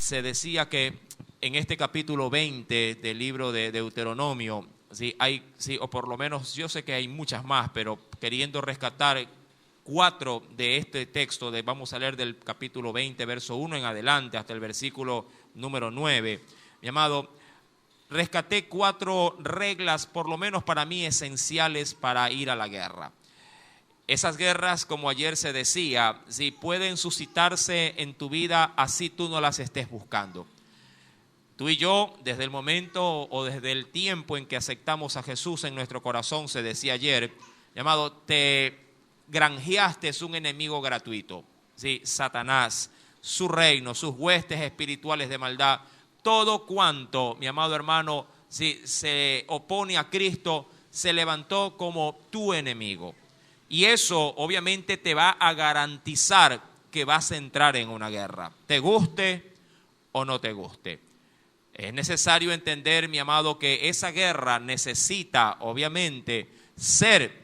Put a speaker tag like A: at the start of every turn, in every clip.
A: se decía que en este capítulo 20 del libro de Deuteronomio, ¿sí? O por lo menos yo sé que hay muchas más, pero queriendo rescatar 4 de este texto, vamos a leer del capítulo 20, verso 1 en adelante, hasta el versículo número 9. Mi amado, rescaté 4 reglas, por lo menos para mí, esenciales para ir a la guerra. Esas guerras, como ayer se decía, sí, pueden suscitarse en tu vida así tú no las estés buscando. Tú y yo, desde el momento o desde el tiempo en que aceptamos a Jesús en nuestro corazón, se decía ayer, llamado, te granjeaste un enemigo gratuito, ¿sí? Satanás, su reino, sus huestes espirituales de maldad, todo cuanto, mi amado hermano, ¿sí? Se opone a Cristo, se levantó como tu enemigo. Y eso obviamente te va a garantizar que vas a entrar en una guerra, te guste o no te guste. Es necesario entender, mi amado, que esa guerra necesita obviamente ser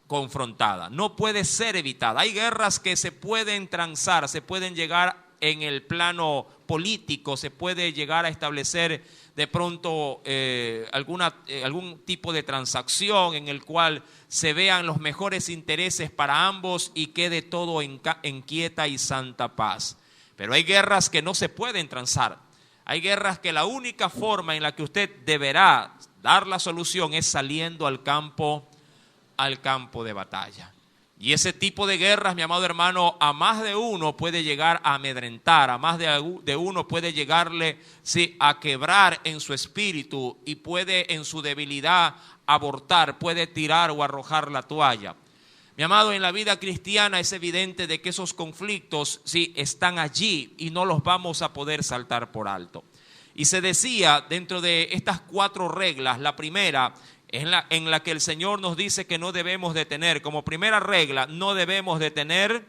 A: confrontada, no puede ser evitada. Hay guerras que se pueden transar, se pueden llegar en el plano político, se puede llegar a establecer de pronto algún tipo de transacción en el cual se vean los mejores intereses para ambos y quede todo en quieta y santa paz. Pero hay guerras que no se pueden transar. Hay guerras que la única forma en la que usted deberá dar la solución es saliendo al campo de batalla. Y ese tipo de guerras, mi amado hermano, a más de uno puede llegar a amedrentar, a más de uno puede llegarle, sí, a quebrar en su espíritu y puede en su debilidad abortar, puede tirar o arrojar la toalla. Mi amado, en la vida cristiana es evidente de que esos conflictos sí están allí y no los vamos a poder saltar por alto. Y se decía dentro de estas 4 reglas, la primera en la que el Señor nos dice que no debemos de tener, como primera regla, no debemos de tener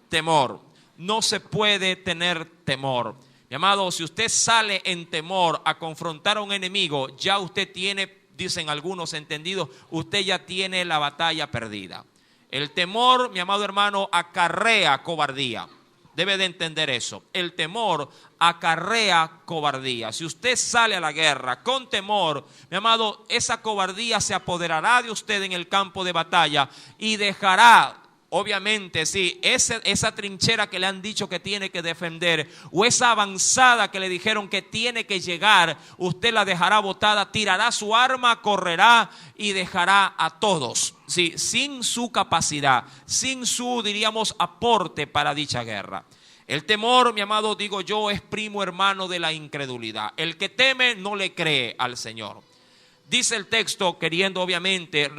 A: temor. No se puede tener temor. Mi amado, si usted sale en temor a confrontar a un enemigo, ya usted tiene, dicen algunos entendidos, usted ya tiene la batalla perdida. El temor, mi amado hermano, acarrea cobardía. Debe de entender eso. El temor acarrea cobardía. Si usted sale a la guerra con temor, mi amado, esa cobardía se apoderará de usted en el campo de batalla y dejará, obviamente, sí, esa trinchera que le han dicho que tiene que defender o esa avanzada que le dijeron que tiene que llegar, usted la dejará botada, tirará su arma, correrá y dejará a todos, sí, sin su capacidad, sin su, diríamos, aporte para dicha guerra. El temor, mi amado, digo yo, es primo hermano de la incredulidad. El que teme no le cree al Señor. Dice el texto, queriendo obviamente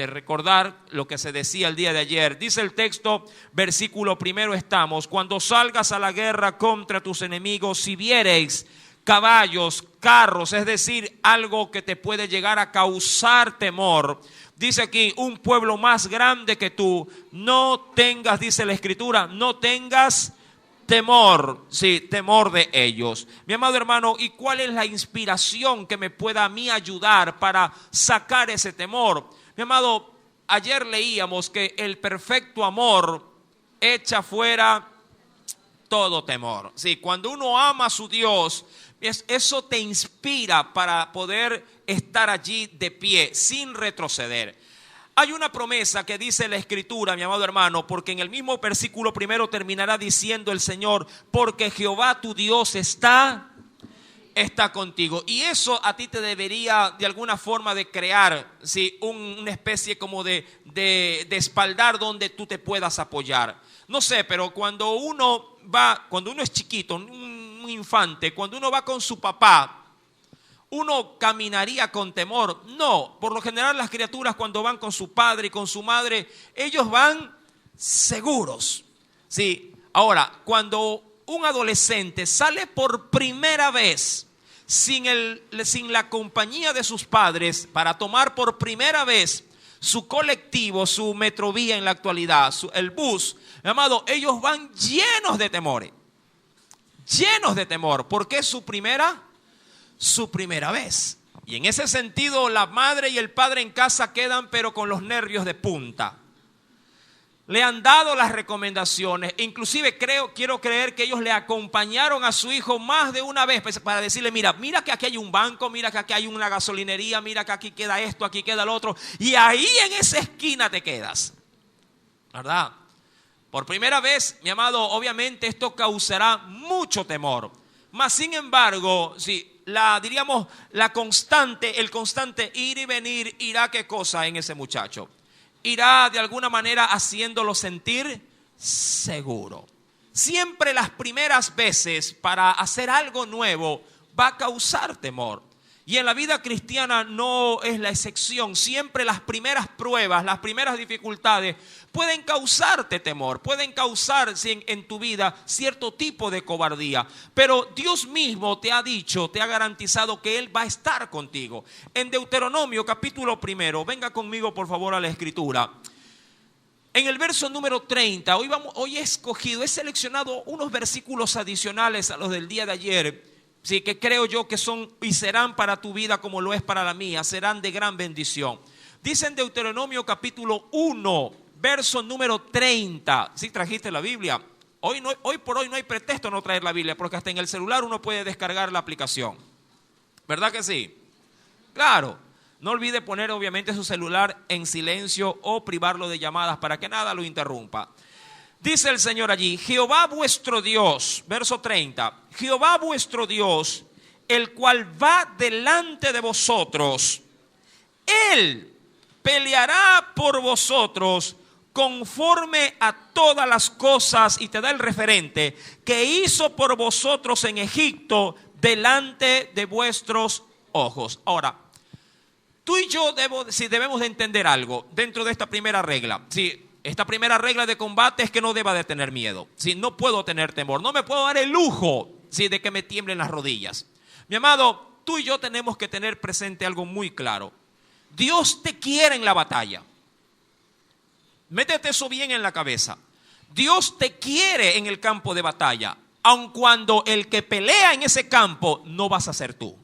A: recordar lo que se decía el día de ayer. Dice el texto, versículo 1 estamos. Cuando salgas a la guerra contra tus enemigos, si viereis caballos, carros, es decir, algo que te puede llegar a causar temor. Dice aquí, un pueblo más grande que tú, no tengas, dice la Escritura, no tengas temor, sí, temor de ellos. Mi amado hermano, ¿y cuál es la inspiración que me pueda a mí ayudar para sacar ese temor? Mi amado, ayer leíamos que el perfecto amor echa fuera todo temor. Sí, cuando uno ama a su Dios, eso te inspira para poder estar allí de pie, sin retroceder. Hay una promesa que dice la Escritura, mi amado hermano, porque en el mismo versículo 1 terminará diciendo el Señor, porque Jehová tu Dios está contigo. Y eso a ti te debería de alguna forma de crear, ¿sí? Una especie como de espaldar donde tú te puedas apoyar. No sé, pero cuando uno es chiquito, un infante, cuando uno va con su papá, ¿uno caminaría con temor? No, por lo general las criaturas cuando van con su padre y con su madre, ellos van seguros. Sí. Ahora, cuando un adolescente sale por primera vez sin la compañía de sus padres para tomar por primera vez su colectivo, su metrovía en la actualidad, el bus, mi amado, ellos van llenos de temor, porque es su primera vez. Y en ese sentido la madre y el padre en casa quedan pero con los nervios de punta. le han dado las recomendaciones. Inclusive quiero creer que ellos le acompañaron a su hijo más de una vez para decirle, mira que aquí hay un banco, mira que aquí hay una gasolinería, mira que aquí queda esto, aquí queda lo otro. Y ahí en esa esquina te quedas. ¿Verdad? Por primera vez, mi amado, obviamente esto causará mucho temor. Mas sin embargo, sí, el constante ir y venir, irá qué cosa en ese muchacho. Irá de alguna manera haciéndolo sentir seguro. Siempre las primeras veces para hacer algo nuevo va a causar temor. Y en la vida cristiana no es la excepción. Siempre las primeras pruebas, las primeras dificultades pueden causarte temor, pueden causar en tu vida cierto tipo de cobardía. Pero Dios mismo te ha dicho, te ha garantizado que Él va a estar contigo. En Deuteronomio capítulo 1, venga conmigo por favor a la escritura. En el verso número 30, hoy he seleccionado unos versículos adicionales a los del día de ayer. Sí, que creo yo que son y serán para tu vida como lo es para la mía, serán de gran bendición. Dice en Deuteronomio capítulo 1, verso número 30. ¿Sí trajiste la Biblia? Hoy por hoy no hay pretexto no traer la Biblia, porque hasta en el celular uno puede descargar la aplicación. ¿Verdad que sí? Claro. No olvide poner obviamente su celular en silencio o privarlo de llamadas para que nada lo interrumpa. Dice el Señor allí, Jehová vuestro Dios, verso 30, Jehová vuestro Dios, el cual va delante de vosotros, Él peleará por vosotros conforme a todas las cosas, y te da el referente, que hizo por vosotros en Egipto delante de vuestros ojos. Ahora, tú y yo debemos de entender algo dentro de esta primera regla. Sí. Esta primera regla de combate es que no deba de tener miedo. Si no puedo tener temor, no me puedo dar el lujo de que me tiemblen las rodillas. Mi amado, tú y yo tenemos que tener presente algo muy claro. Dios te quiere en la batalla. Métete eso bien en la cabeza. Dios te quiere en el campo de batalla, aun cuando el que pelea en ese campo no vas a ser tú,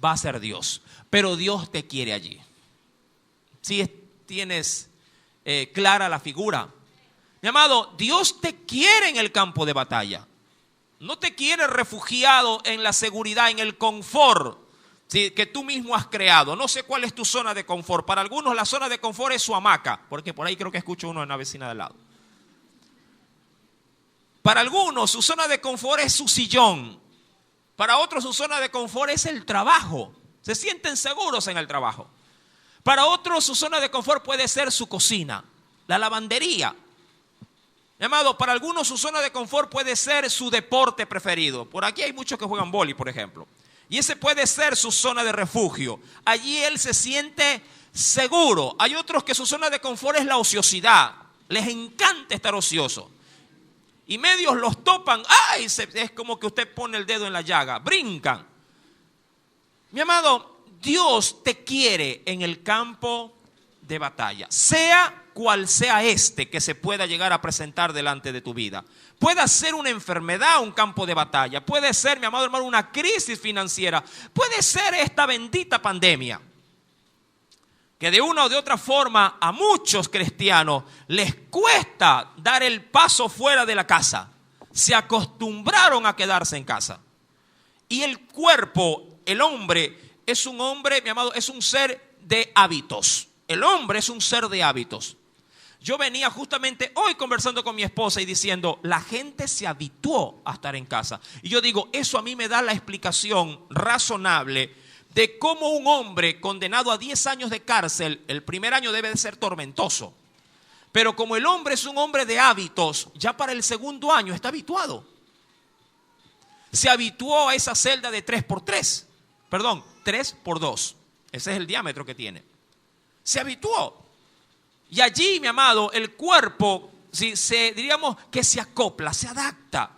A: va a ser Dios. Pero Dios te quiere allí. Si tienes clara la figura. Mi amado, Dios te quiere en el campo de batalla. No te quiere refugiado en la seguridad, en el confort, ¿sí?, que tú mismo has creado. No sé cuál es tu zona de confort. Para algunos la zona de confort es su hamaca, porque por ahí creo que escucho uno en la vecina de al lado. Para algunos su zona de confort es su sillón. Para otros su zona de confort es el trabajo. Se sienten seguros en el trabajo. Para otros su zona de confort puede ser su cocina, la lavandería. Mi amado, para algunos su zona de confort puede ser su deporte preferido. Por aquí hay muchos que juegan vóley, por ejemplo. Y ese puede ser su zona de refugio. Allí él se siente seguro. Hay otros que su zona de confort es la ociosidad. Les encanta estar ocioso. Y medios los topan. ¡Ay! Es como que usted pone el dedo en la llaga. Brincan. Mi amado, Dios te quiere en el campo de batalla, sea cual sea que se pueda llegar a presentar delante de tu vida. Puede ser una enfermedad, un campo de batalla. Puede ser, mi amado hermano, una crisis financiera. Puede ser esta bendita pandemia, que de una o de otra forma a muchos cristianos les cuesta dar el paso fuera de la casa. Se acostumbraron a quedarse en casa. Y el cuerpo, el hombre, es un hombre, mi amado, es un ser de hábitos. El hombre es un ser de hábitos. Yo venía justamente hoy conversando con mi esposa y diciendo, la gente se habituó a estar en casa. Y yo digo, eso a mí me da la explicación razonable de cómo un hombre condenado a 10 años de cárcel, el primer año debe de ser tormentoso. Pero como el hombre es un hombre de hábitos, ya para el segundo año está habituado. Se habituó a esa celda de 3x2. Ese es el diámetro que tiene. Se habituó. Y allí, mi amado, el cuerpo, diríamos que se acopla, se adapta.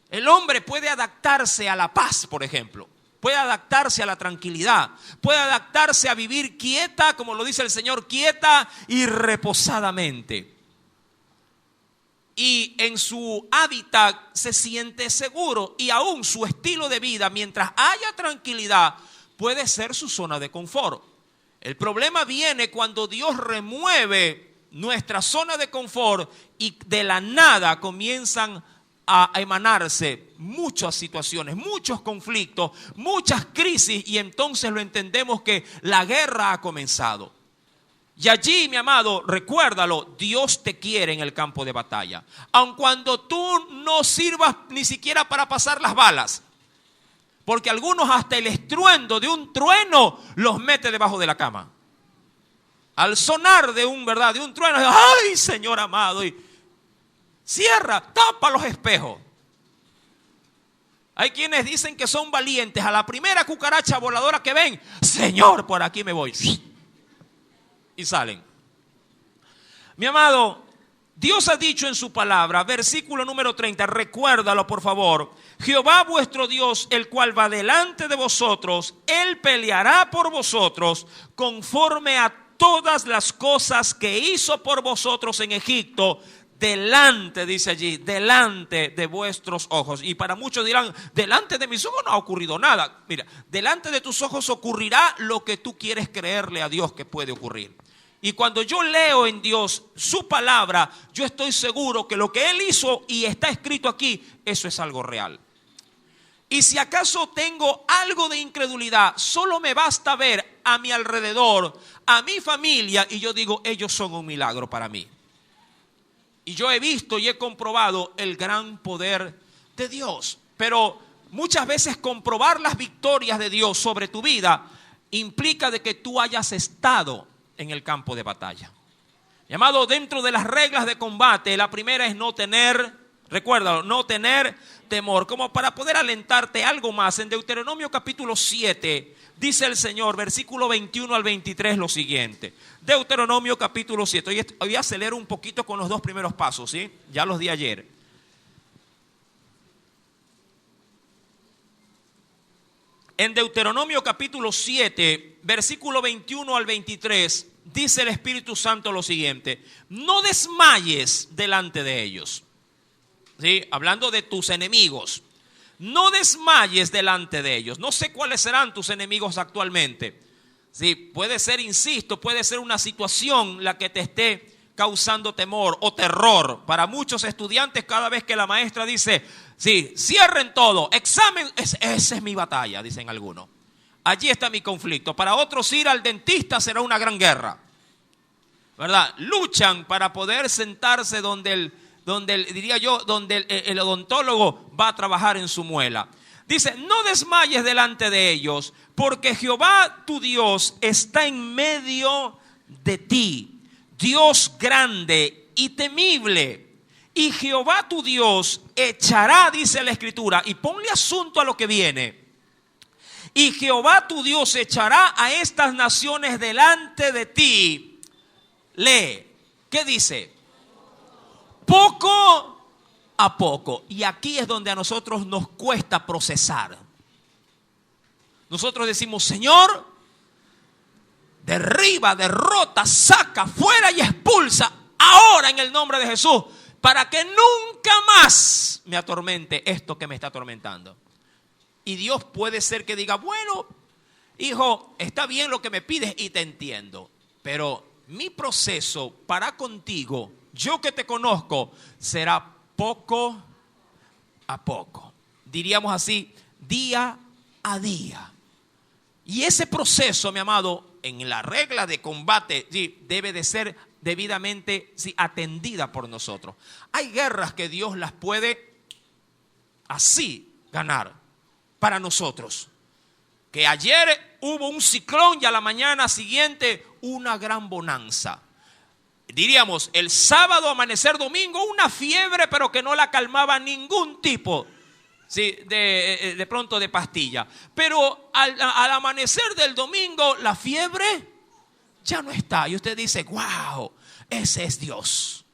A: El hombre puede adaptarse a la paz, por ejemplo. Puede adaptarse a la tranquilidad. Puede adaptarse a vivir quieta, como lo dice el Señor, quieta y reposadamente. Y en su hábitat se siente seguro. Y aún su estilo de vida, mientras haya tranquilidad, puede ser su zona de confort. El problema viene cuando Dios remueve nuestra zona de confort y de la nada comienzan a emanarse muchas situaciones, muchos conflictos, muchas crisis, y entonces lo entendemos que la guerra ha comenzado. Y allí, mi amado, recuérdalo, Dios te quiere en el campo de batalla. Aun cuando tú no sirvas ni siquiera para pasar las balas. Porque algunos hasta el estruendo de un trueno los mete debajo de la cama. Al sonar de un trueno, ¡ay, Señor amado! Y cierra, tapa los espejos. Hay quienes dicen que son valientes. A la primera cucaracha voladora que ven, Señor, por aquí me voy. Y salen. Mi amado, Dios ha dicho en su palabra, versículo número 30, recuérdalo por favor. Jehová vuestro Dios, el cual va delante de vosotros, Él peleará por vosotros conforme a todas las cosas que hizo por vosotros en Egipto, delante, dice allí, delante de vuestros ojos. Y para muchos dirán, delante de mis ojos no ha ocurrido nada. Mira, delante de tus ojos ocurrirá lo que tú quieres creerle a Dios que puede ocurrir. Y cuando yo leo en Dios su palabra, yo estoy seguro que lo que Él hizo y está escrito aquí, eso es algo real. Y si acaso tengo algo de incredulidad, solo me basta ver a mi alrededor, a mi familia, y yo digo, ellos son un milagro para mí. Y yo he visto y he comprobado el gran poder de Dios. Pero muchas veces comprobar las victorias de Dios sobre tu vida implica de que tú hayas estado en el campo de batalla. Llamado, dentro de las reglas de combate, la primera es no tener, recuérdalo, no tener temor. Como para poder alentarte algo más, en Deuteronomio capítulo 7, dice el Señor, versículo 21 al 23, lo siguiente. Deuteronomio capítulo 7. Hoy acelero un poquito con los dos primeros pasos, ¿sí? Ya los di ayer. En Deuteronomio capítulo 7, versículo 21 al 23, dice el Espíritu Santo lo siguiente: no desmayes delante de ellos. ¿Sí? Hablando de tus enemigos. No desmayes delante de ellos. No sé cuáles serán tus enemigos actualmente. Sí, puede ser, insisto, puede ser una situación la que te esté causando temor o terror. Para muchos estudiantes, cada vez que la maestra dice, sí, cierren todo, examen, esa es mi batalla, dicen algunos. Allí está mi conflicto. Para otros, ir al dentista será una gran guerra, ¿verdad? Luchan para poder sentarse donde el odontólogo va a trabajar en su muela. Dice, no desmayes delante de ellos, porque Jehová tu Dios está en medio de ti, Dios grande y temible. Y Jehová tu Dios echará, dice la Escritura, y ponle asunto a lo que viene. Y Jehová tu Dios echará a estas naciones delante de ti. Lee, ¿qué dice? Poco a poco. Y aquí es donde a nosotros nos cuesta procesar. Nosotros decimos, Señor, derriba, derrota, saca, fuera y expulsa ahora en el nombre de Jesús, para que nunca más me atormente esto que me está atormentando. Y Dios puede ser que diga, bueno, hijo, está bien lo que me pides y te entiendo, pero mi proceso para contigo, yo que te conozco, será poco a poco. Diríamos así, día a día. Y ese proceso, mi amado, en la regla de combate, sí, debe de ser debidamente, sí, atendida por nosotros. Hay guerras que Dios las puede así ganar para nosotros. Que ayer hubo un ciclón y a la mañana siguiente una gran bonanza. Diríamos, el sábado, amanecer domingo, una fiebre, pero que no la calmaba ningún tipo, sí, de pronto de pastilla. Pero al amanecer del domingo, la fiebre ya no está. Y usted dice, wow, ese es Dios.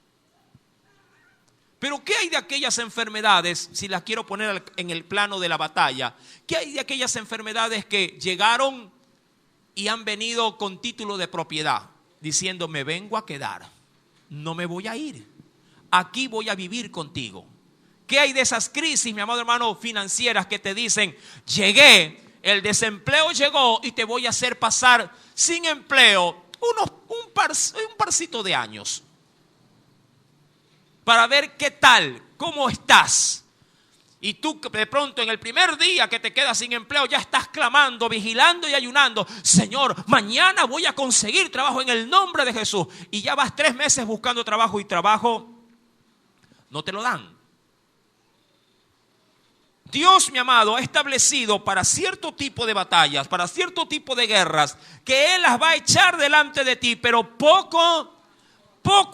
A: Pero ¿qué hay de aquellas enfermedades, si las quiero poner en el plano de la batalla? ¿Qué hay de aquellas enfermedades que llegaron y han venido con título de propiedad? Diciendo, me vengo a quedar, no me voy a ir, aquí voy a vivir contigo. ¿Qué hay de esas crisis, mi amado hermano, financieras que te dicen, llegué, el desempleo llegó y te voy a hacer pasar sin empleo un parcito de años. Para ver qué tal, cómo estás. Y tú de pronto en el primer día que te quedas sin empleo ya estás clamando, vigilando y ayunando. Señor, mañana voy a conseguir trabajo en el nombre de Jesús. Y ya vas 3 meses buscando trabajo y trabajo no te lo dan. Dios, mi amado, ha establecido para cierto tipo de batallas, para cierto tipo de guerras, que Él las va a echar delante de ti, pero poco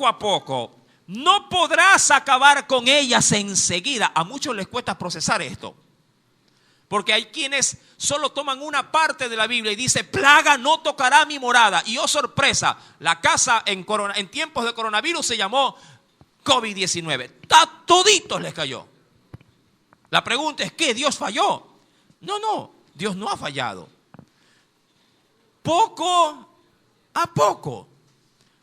A: a poco. No podrás acabar con ellas enseguida. A muchos les cuesta procesar esto. Porque hay quienes solo toman una parte de la Biblia y dice, plaga no tocará mi morada. Y oh sorpresa, la casa en tiempos de coronavirus se llamó COVID-19. A toditos les cayó. La pregunta es, ¿qué? ¿Dios falló? No, Dios no ha fallado. Poco a poco.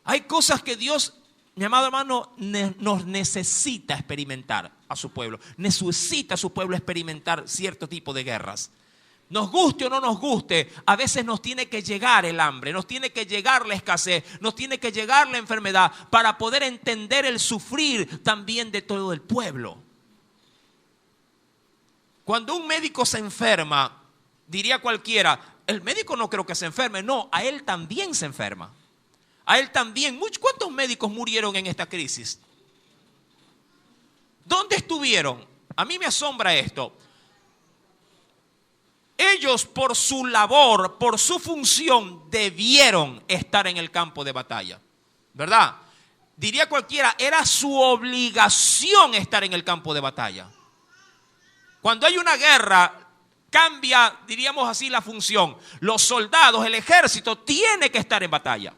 A: Hay cosas que Dios, mi amado hermano, nos necesita experimentar a su pueblo. Necesita a su pueblo experimentar cierto tipo de guerras. Nos guste o no nos guste, a veces nos tiene que llegar el hambre, nos tiene que llegar la escasez, nos tiene que llegar la enfermedad para poder entender el sufrir también de todo el pueblo. Cuando un médico se enferma, diría cualquiera, el médico no creo que se enferme. No, a él también se enferma. A él también. ¿Cuántos médicos murieron en esta crisis? ¿Dónde estuvieron? A mí me asombra esto. Ellos por su labor, por su función, debieron estar en el campo de batalla. ¿Verdad? Diría cualquiera, era su obligación estar en el campo de batalla. Cuando hay una guerra, cambia, diríamos así, la función. Los soldados, el ejército, tiene que estar en batalla.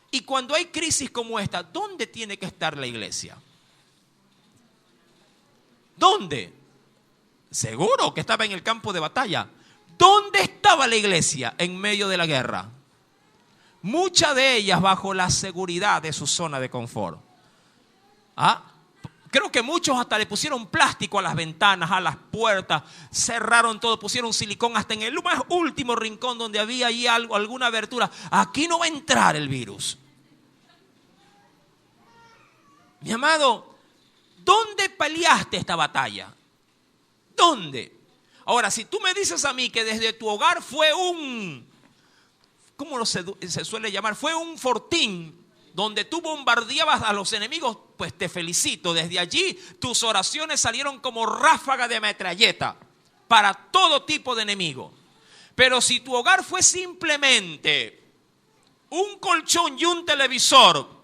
A: Y cuando hay crisis como esta, ¿dónde tiene que estar la iglesia? ¿Dónde? Seguro que estaba en el campo de batalla. ¿Dónde estaba la iglesia en medio de la guerra? Muchas de ellas bajo la seguridad de su zona de confort. Creo que muchos hasta le pusieron plástico a las ventanas, a las puertas, cerraron todo, pusieron silicón hasta en el más último rincón donde había ahí alguna abertura. Aquí no va a entrar el virus. Mi amado, ¿dónde peleaste esta batalla? ¿Dónde? Ahora, si tú me dices a mí que desde tu hogar fue ¿cómo se suele llamar? Fue un fortín donde tú bombardeabas a los enemigos, pues te felicito. Desde allí tus oraciones salieron como ráfaga de metralleta para todo tipo de enemigo. Pero si tu hogar fue simplemente un colchón y un televisor,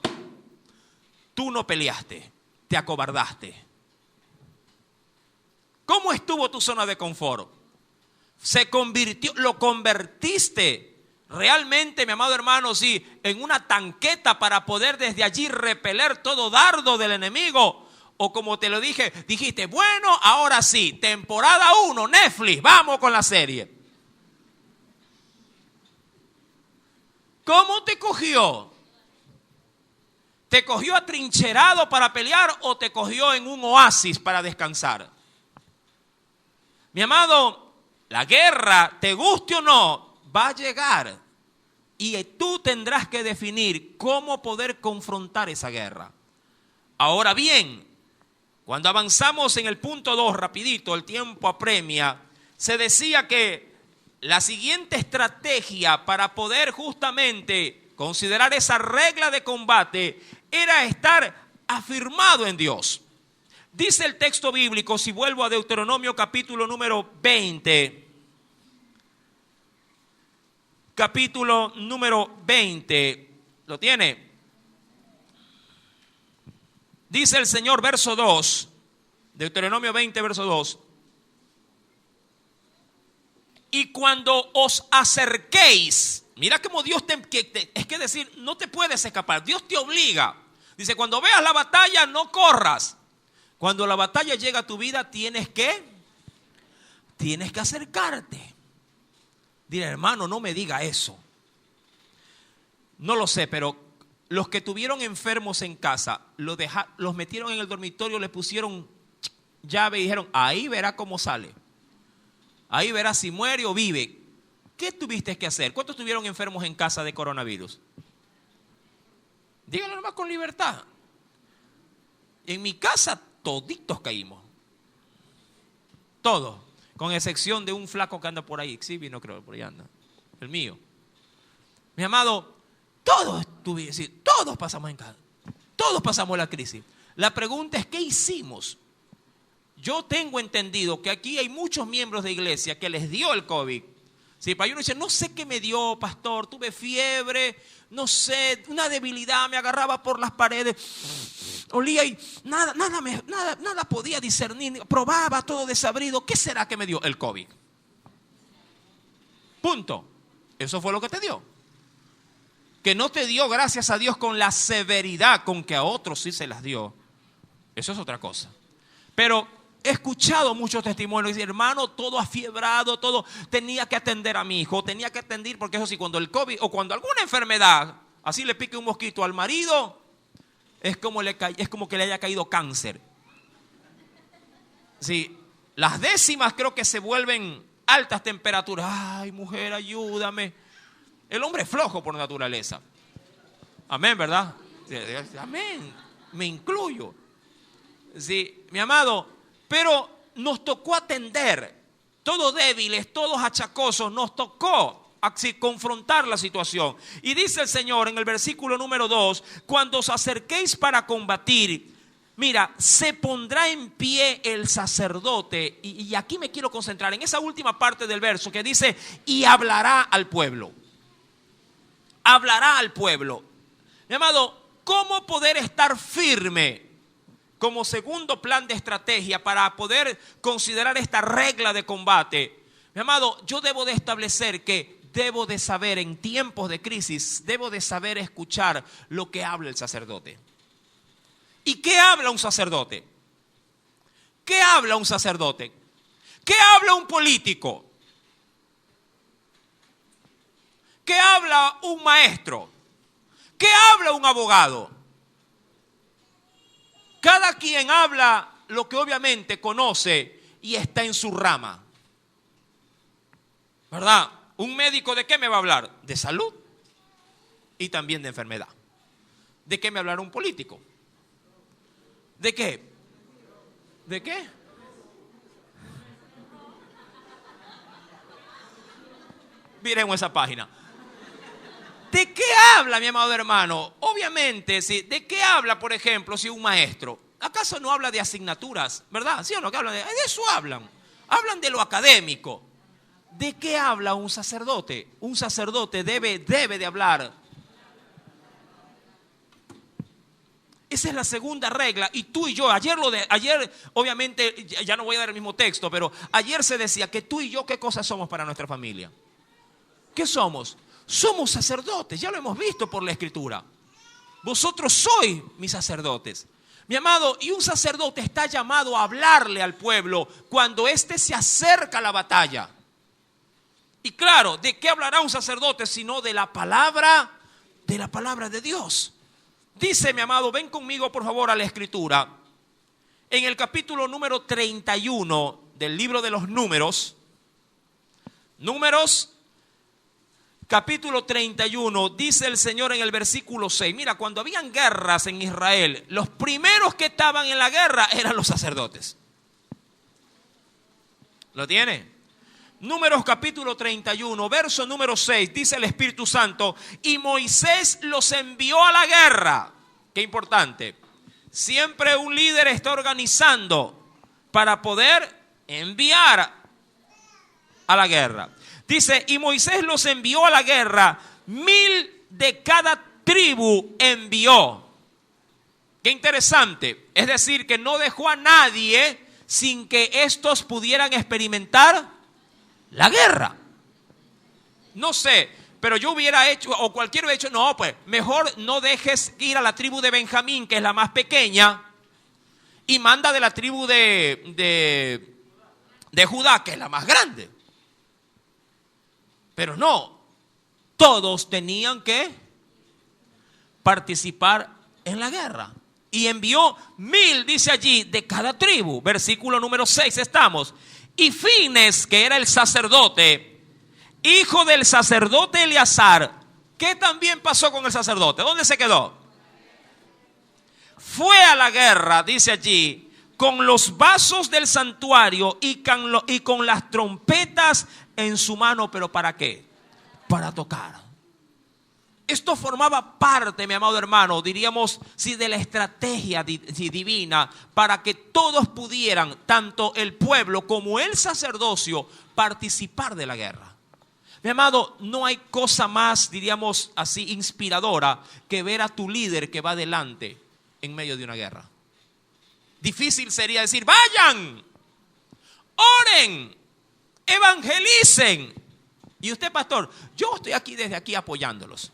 A: tú no peleaste, te acobardaste. ¿Cómo estuvo tu zona de confort? Lo convertiste realmente, mi amado hermano, sí, en una tanqueta para poder desde allí repeler todo dardo del enemigo. O como te lo dije, dijiste, bueno, ahora sí, temporada 1, Netflix, vamos con la serie. ¿Cómo te cogió? ¿Te cogió atrincherado para pelear o te cogió en un oasis para descansar? Mi amado, la guerra, te guste o no, va a llegar. Y tú tendrás que definir cómo poder confrontar esa guerra. Ahora bien, cuando avanzamos en el punto 2, rapidito, el tiempo apremia, se decía que la siguiente estrategia para poder justamente considerar esa regla de combate era estar afirmado en Dios. Dice el texto bíblico, si vuelvo a Deuteronomio capítulo número 20, capítulo número 20, ¿lo tiene? Dice el Señor, verso 2, Deuteronomio 20, verso 2. Y cuando os acerquéis, mira cómo Dios es que decir, no te puedes escapar, Dios te obliga. Dice, cuando veas la batalla, no corras. Cuando la batalla llega a tu vida, tienes que acercarte. Dile, hermano, no me diga eso. No lo sé, pero los que tuvieron enfermos en casa, los metieron en el dormitorio, le pusieron llave y dijeron, ahí verá cómo sale. Ahí verá si muere o vive. ¿Qué tuviste que hacer? ¿Cuántos estuvieron enfermos en casa de coronavirus? Díganlo nomás con libertad. En mi casa toditos caímos. Todos. Con excepción de un flaco que anda por ahí. Sí, no creo, por ahí anda. El mío. Mi amado, todos pasamos en casa. Todos pasamos la crisis. La pregunta es, ¿qué hicimos? Yo tengo entendido que aquí hay muchos miembros de iglesia que les dio el COVID. Sí, para uno dice, no sé qué me dio, pastor, tuve fiebre, no sé, una debilidad, me agarraba por las paredes, olía y nada podía discernir, probaba todo desabrido. ¿Qué será que me dio? El COVID. Punto. Eso fue lo que te dio. Que no te dio, gracias a Dios, con la severidad con que a otros sí se las dio. Eso es otra cosa. Pero he escuchado muchos testimonios, dice, hermano, todo afiebrado, todo, tenía que atender a mi hijo, tenía que atender, porque eso sí, cuando el COVID o cuando alguna enfermedad, así le pique un mosquito al marido, es como que le haya caído cáncer. Sí, las décimas creo que se vuelven altas temperaturas. Ay, mujer, ayúdame. El hombre es flojo por naturaleza. Amén, ¿verdad? Amén, me incluyo. Sí, mi amado, pero nos tocó atender, todos débiles, todos achacosos, nos tocó así confrontar la situación. Y dice el Señor en el versículo número 2, cuando os acerquéis para combatir, mira, se pondrá en pie el sacerdote, y aquí me quiero concentrar en esa última parte del verso que dice, y hablará al pueblo. Hablará al pueblo. Mi amado, ¿cómo poder estar firme? Como segundo plan de estrategia para poder considerar esta regla de combate, mi amado, yo debo de establecer que debo de saber en tiempos de crisis, debo de saber escuchar lo que habla el sacerdote. ¿Y qué habla un sacerdote? ¿Qué habla un sacerdote? ¿Qué habla un político? ¿Qué habla un maestro? ¿Qué habla un abogado? Cada quien habla lo que obviamente conoce y está en su rama. ¿Verdad? ¿Un médico de qué me va a hablar? De salud y también de enfermedad. ¿De qué me hablará un político? ¿De qué? ¿De qué? Miremos esa página. ¿De qué habla, mi amado hermano? Obviamente, ¿sí? ¿De qué habla, por ejemplo, si un maestro? ¿Acaso no habla de asignaturas? ¿Verdad? ¿Sí o no? ¿Qué hablan de eso hablan? Hablan de lo académico. ¿De qué habla un sacerdote? Un sacerdote debe de hablar. Esa es la segunda regla. Y tú y yo, ayer obviamente, ya no voy a dar el mismo texto, pero ayer se decía que tú y yo, ¿qué cosas somos para nuestra familia? ¿Qué somos? Somos sacerdotes, ya lo hemos visto por la Escritura. Vosotros sois mis sacerdotes. Mi amado, y un sacerdote está llamado a hablarle al pueblo cuando éste se acerca a la batalla. Y claro, ¿de qué hablará un sacerdote sino de la palabra de Dios? Dice, mi amado, ven conmigo por favor a la Escritura. En el capítulo número 31 del libro de los Números, capítulo 31, dice el Señor en el versículo 6. Mira, cuando habían guerras en Israel, los primeros que estaban en la guerra eran los sacerdotes. ¿Lo tiene? Números capítulo 31, verso número 6, dice el Espíritu Santo, y Moisés los envió a la guerra. Qué importante. Siempre un líder está organizando para poder enviar a la guerra. Dice, y Moisés los envió a la guerra, 1000 de cada tribu envió. Qué interesante. Es decir, que no dejó a nadie sin que estos pudieran experimentar la guerra. No sé, pero yo hubiera hecho, o cualquiera hubiera hecho, no, pues mejor no dejes ir a la tribu de Benjamín, que es la más pequeña, y manda de la tribu de Judá, que es la más grande. Pero no, todos tenían que participar en la guerra. Y envió 1000, dice allí, de cada tribu. Versículo número 6 estamos. Y Fines, que era el sacerdote, hijo del sacerdote Eleazar. ¿Qué también pasó con el sacerdote? ¿Dónde se quedó? fue a la guerra, dice allí, con los vasos del santuario y con las trompetas en su mano. ¿Pero para qué? Para tocar. Esto formaba parte, mi amado hermano, diríamos, sí, de la estrategia divina para que todos pudieran, tanto el pueblo como el sacerdocio, participar de la guerra. Mi amado, no hay cosa más, diríamos así, inspiradora que ver a tu líder que va adelante en medio de una guerra. Difícil sería decir: vayan, oren, evangelicen. Y usted, pastor, yo estoy aquí desde aquí apoyándolos.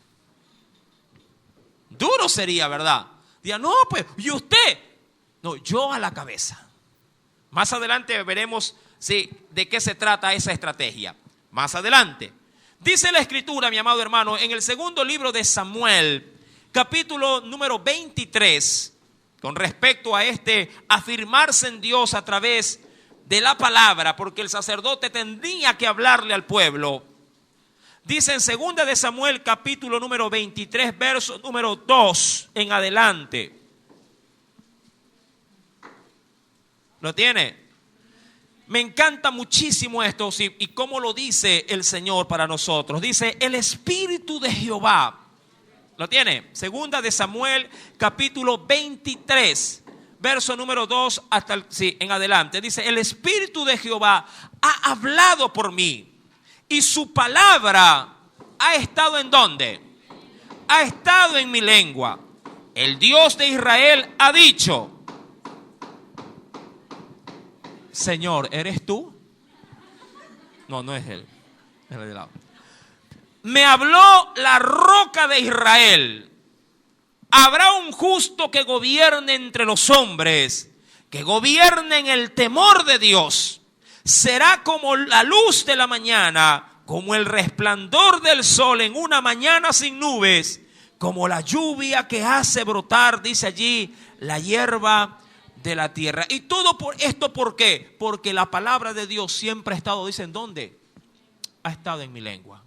A: Duro sería, ¿verdad? Diga, no, pues, ¿y usted? No, yo a la cabeza. Más adelante veremos, sí, de qué se trata esa estrategia. Más adelante. Dice la Escritura, mi amado hermano, en el segundo libro de Samuel, capítulo número 23, con respecto a afirmarse en Dios a través de la palabra, porque el sacerdote tenía que hablarle al pueblo. Dice en 2 de Samuel, capítulo número 23, verso número 2 en adelante. ¿Lo tiene? Me encanta muchísimo esto, ¿sí? Y cómo lo dice el Señor para nosotros. Dice: el Espíritu de Jehová. ¿Lo tiene? 2 de Samuel, capítulo 23, verso número 2 hasta en adelante. Dice: el Espíritu de Jehová ha hablado por mí. Y su palabra ha estado ¿en dónde? Ha estado en mi lengua. El Dios de Israel ha dicho: Señor, ¿eres tú? No, no es él. Es el de lado. Me habló la roca de Israel. Habrá un justo que gobierne entre los hombres, que gobierne en el temor de Dios. Será como la luz de la mañana, como el resplandor del sol en una mañana sin nubes, como la lluvia que hace brotar, dice allí, la hierba de la tierra. Y todo por esto, ¿por qué? Porque la palabra de Dios siempre ha estado, ¿dicen dónde? Ha estado en mi lengua.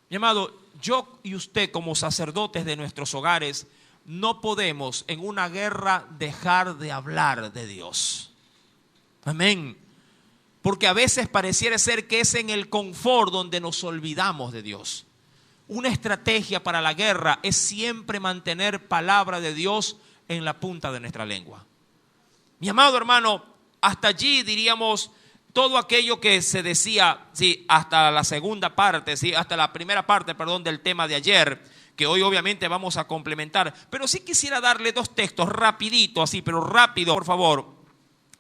A: Mi amado, yo y usted como sacerdotes de nuestros hogares no podemos en una guerra dejar de hablar de Dios. Amén. Porque a veces pareciera ser que es en el confort donde nos olvidamos de Dios. Una estrategia para la guerra es siempre mantener palabra de Dios en la punta de nuestra lengua. Mi amado hermano, hasta allí diríamos todo aquello que se decía, sí, hasta la segunda parte, sí, hasta la primera parte, perdón, del tema de ayer, que hoy obviamente vamos a complementar. Pero sí quisiera darle dos textos rapidito, así, pero rápido, por favor.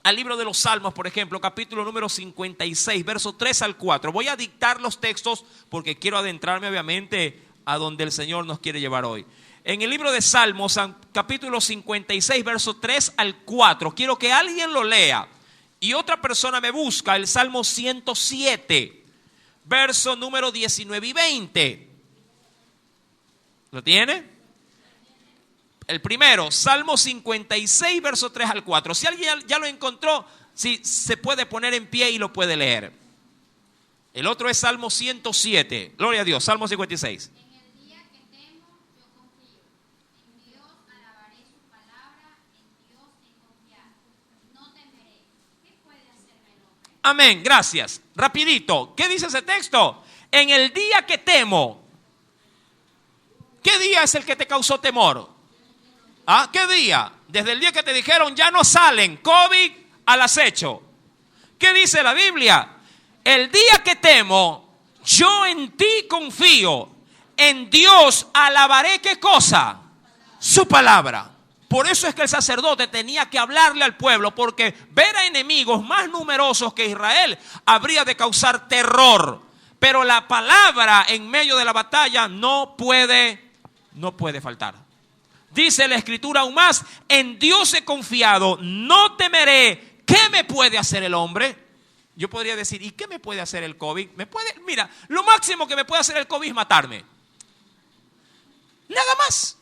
A: Al libro de los Salmos, por ejemplo, capítulo número 56, verso 3 al 4. Voy a dictar los textos porque quiero adentrarme obviamente a donde el Señor nos quiere llevar hoy. En el libro de Salmos, capítulo 56, verso 3 al 4. Quiero que alguien lo lea y otra persona me busca el Salmo 107, verso número 19 y 20. ¿Lo tiene? El primero, Salmo 56, verso 3 al 4. Si alguien ya lo encontró, sí, se puede poner en pie y lo puede leer. El otro es Salmo 107. Gloria a Dios, Salmo 56.
B: En el día que temo, yo confío. En Dios alabaré su palabra, en Dios he confiado. No temeré. ¿Qué puede hacerme el hombre?
A: Amén, gracias. Rapidito, ¿qué dice ese texto? En el día que temo. ¿Qué día es el que te causó temor? ¿Ah? ¿Qué día? Desde el día que te dijeron ya no salen, COVID al acecho. ¿Qué dice la Biblia? El día que temo, yo en ti confío. En Dios alabaré, ¿qué cosa? Su palabra. Por eso es que el sacerdote tenía que hablarle al pueblo, porque ver a enemigos más numerosos que Israel habría de causar terror. Pero la palabra en medio de la batalla no puede faltar. Dice la Escritura aún más: en Dios he confiado, no temeré. ¿Qué me puede hacer el hombre? Yo podría decir, ¿y qué me puede hacer el COVID? Mira, lo máximo que me puede hacer el COVID es matarme. Nada más.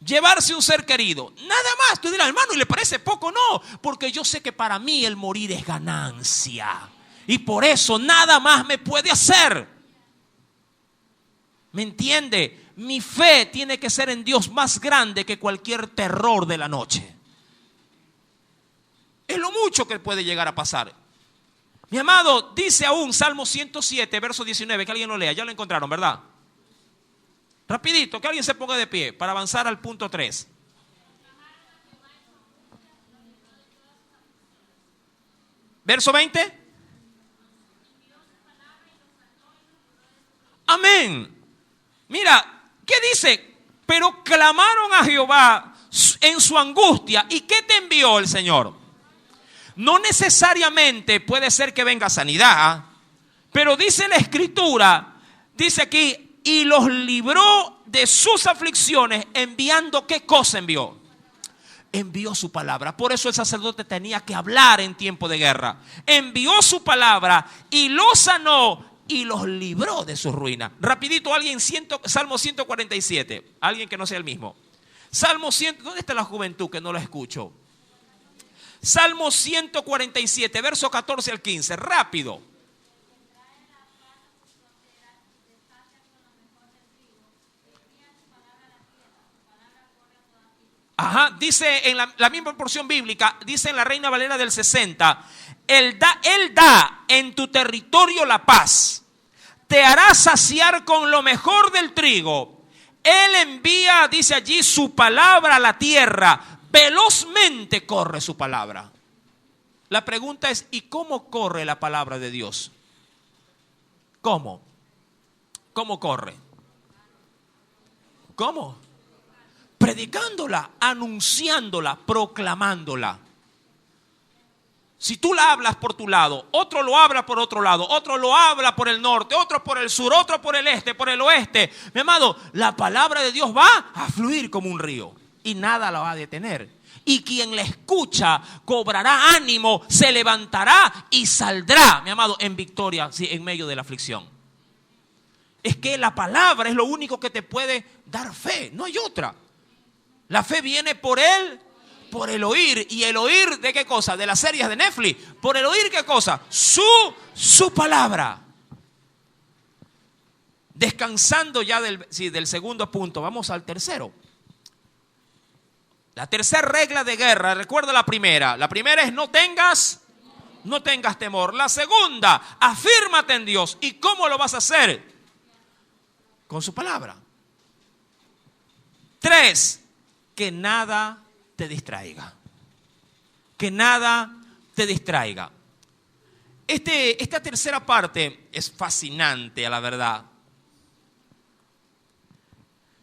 A: Llevarse un ser querido. Nada más. Tú dirás, hermano, ¿y le parece poco? No, porque yo sé que para mí el morir es ganancia. Y por eso nada más me puede hacer. ¿Me entiende? Mi fe tiene que ser en Dios más grande que cualquier terror de la noche. Es lo mucho que puede llegar a pasar. Mi amado, dice aún Salmo 107, verso 19, que alguien lo lea. Ya lo encontraron, ¿verdad? Rapidito, que alguien se ponga de pie para avanzar al punto 3. Verso 20. Amén. Mira, ¿qué dice? Pero clamaron a Jehová en su angustia. ¿Y qué te envió el Señor? No necesariamente puede ser que venga sanidad, pero dice la Escritura, dice aquí, y los libró de sus aflicciones, enviando, ¿qué cosa envió? Envió su palabra. Por eso el sacerdote tenía que hablar en tiempo de guerra. Envió su palabra y los sanó y los libró de su ruina. Rapidito, alguien, Salmo 147. Alguien que no sea el mismo. Salmo 100, ¿dónde está la juventud que no lo escucho? Salmo 147, verso 14 al 15. Rápido. Ajá, dice en la misma porción bíblica, dice en la Reina Valera del 60, Él da en tu territorio la paz, te hará saciar con lo mejor del trigo. Él envía, dice allí, su palabra a la tierra, velozmente corre su palabra. La pregunta es, ¿y cómo corre la palabra de Dios? ¿Cómo? ¿Cómo corre? ¿Cómo? Predicándola, anunciándola, proclamándola. Si tú la hablas por tu lado, otro lo habla por otro lado, otro lo habla por el norte, otro por el sur, otro por el este, por el oeste. Mi amado, la palabra de Dios va a fluir como un río y nada la va a detener. Y quien la escucha cobrará ánimo, se levantará y saldrá, mi amado, en victoria, sí, en medio de la aflicción. Es que la palabra es lo único que te puede dar fe, no hay otra. La fe viene por el oír. ¿Y el oír de qué cosa? De las series de Netflix. ¿Por el oír qué cosa? Su palabra. Descansando ya del segundo punto, vamos al tercero. La tercera regla de guerra, recuerda la primera. La primera es no tengas temor. La segunda, afírmate en Dios. ¿Y cómo lo vas a hacer? Con su palabra. 3, que nada te distraiga. Que nada te distraiga. Esta tercera parte es fascinante, a la verdad.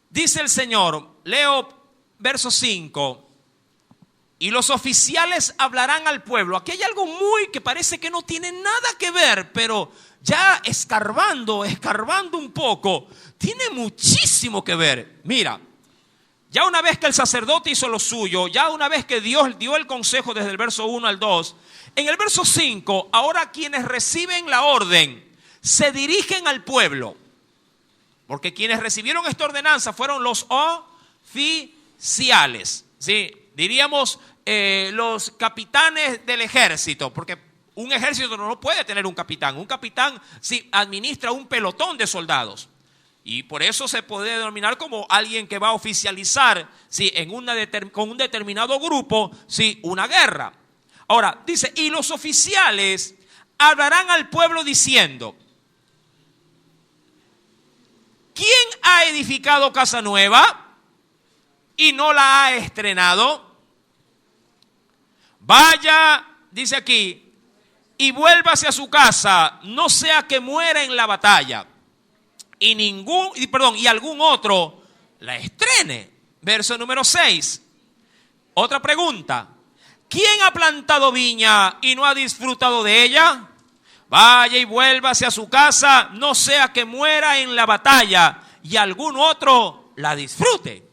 A: Dice el Señor, leo verso 5, y los oficiales hablarán al pueblo. Aquí hay algo que parece que no tiene nada que ver, pero ya escarbando un poco, tiene muchísimo que ver. Mira, ya una vez que el sacerdote hizo lo suyo, ya una vez que Dios dio el consejo desde el verso 1 al 2, en el verso 5, ahora quienes reciben la orden se dirigen al pueblo. Porque quienes recibieron esta ordenanza fueron los oficiales, ¿sí? Diríamos los capitanes del ejército, porque un ejército no puede tener un capitán. Un capitán sí administra un pelotón de soldados. Y por eso se puede denominar como alguien que va a oficializar, ¿sí?, con un determinado grupo, ¿sí?, una guerra. Ahora, dice, y los oficiales hablarán al pueblo diciendo, ¿quién ha edificado casa nueva y no la ha estrenado? Vaya, dice aquí, y vuélvase a su casa, no sea que muera en la batalla. Y algún otro la estrene. Verso número 6. Otra pregunta. ¿Quién ha plantado viña y no ha disfrutado de ella? Vaya y vuélvase a su casa, no sea que muera en la batalla y algún otro la disfrute.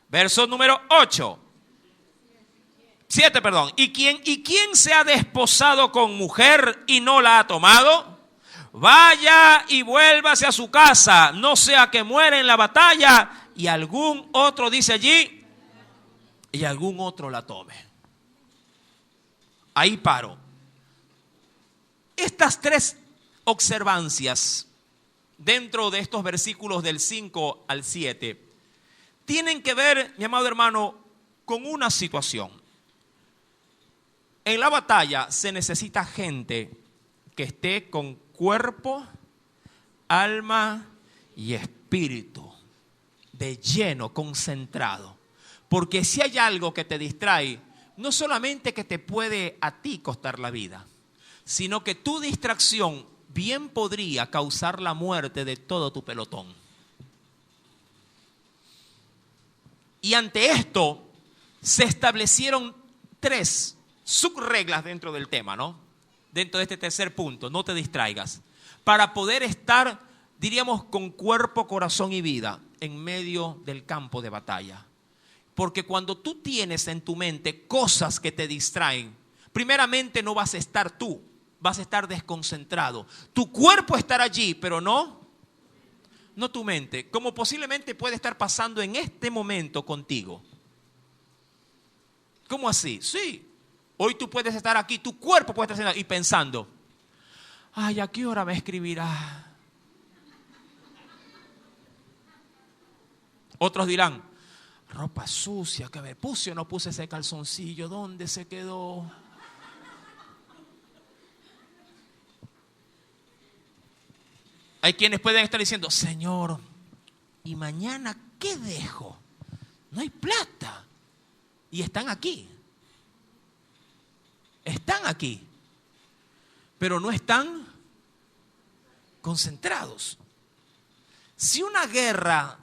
A: Verso número 7. ¿Y quién se ha desposado con mujer y no la ha tomado? Vaya y vuélvase a su casa, no sea que muera en la batalla y algún otro, dice allí, y algún otro la tome. Ahí paro. Estas 3 observancias dentro de estos versículos del 5 al 7 tienen que ver, mi amado hermano, con una situación. En la batalla se necesita gente que esté con cuerpo, alma y espíritu, de lleno, concentrado. Porque si hay algo que te distrae, no solamente que te puede a ti costar la vida, sino que tu distracción bien podría causar la muerte de todo tu pelotón. Y ante esto se establecieron 3 subreglas dentro del tema, ¿no? Dentro de este tercer punto, no te distraigas. Para poder estar, diríamos, con cuerpo, corazón y vida en medio del campo de batalla. Porque cuando tú tienes en tu mente cosas que te distraen, primeramente no vas a estar tú, vas a estar desconcentrado. Tu cuerpo estará allí, pero no tu mente, como posiblemente puede estar pasando en este momento contigo. ¿Cómo así? Sí. Hoy tú puedes estar aquí, tu cuerpo puede estar sentado y pensando, ay, ¿a qué hora me escribirá? Otros dirán, ropa sucia que me puse o no puse ese calzoncillo, ¿dónde se quedó? Hay quienes pueden estar diciendo, Señor, ¿y mañana qué dejo? No hay plata. Y están aquí. Están aquí. Pero no están concentrados. Si una guerra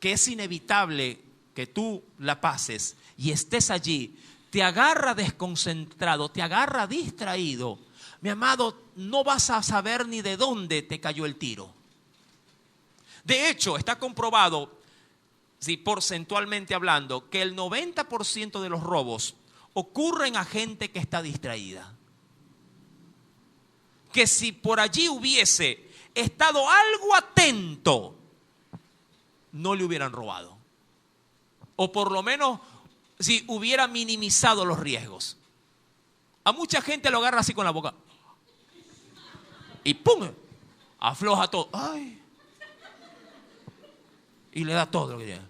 A: que es inevitable que tú la pases y estés allí, te agarra desconcentrado, te agarra distraído, mi amado, no vas a saber ni de dónde te cayó el tiro. De hecho, está comprobado, si porcentualmente hablando, que el 90% de los robos ocurren a gente que está distraída. Que si por allí hubiese estado algo atento, no le hubieran robado. O por lo menos si hubiera minimizado los riesgos. A mucha gente lo agarra así con la boca. Y ¡pum! Afloja todo. ¡Ay! Y le da todo lo que tiene.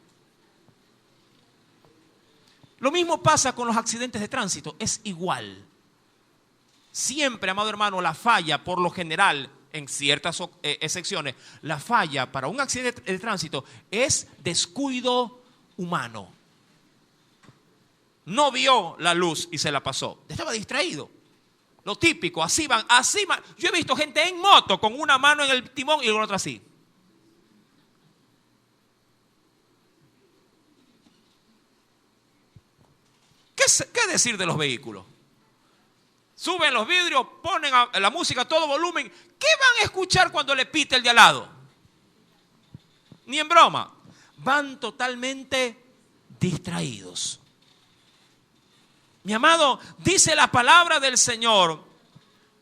A: Lo mismo pasa con los accidentes de tránsito. Es igual. Siempre, amado hermano, la falla, por lo general, en ciertas excepciones, la falla para un accidente de tránsito es descuido humano. No vio la luz y se la pasó. Estaba distraído. Lo típico, así van. Yo he visto gente en moto con una mano en el timón y con otra así. ¿Qué decir de los vehículos? Suben los vidrios, ponen la música a todo volumen. ¿Qué van a escuchar cuando le pite el de al lado? Ni en broma. Van totalmente distraídos. Mi amado, dice la palabra del Señor,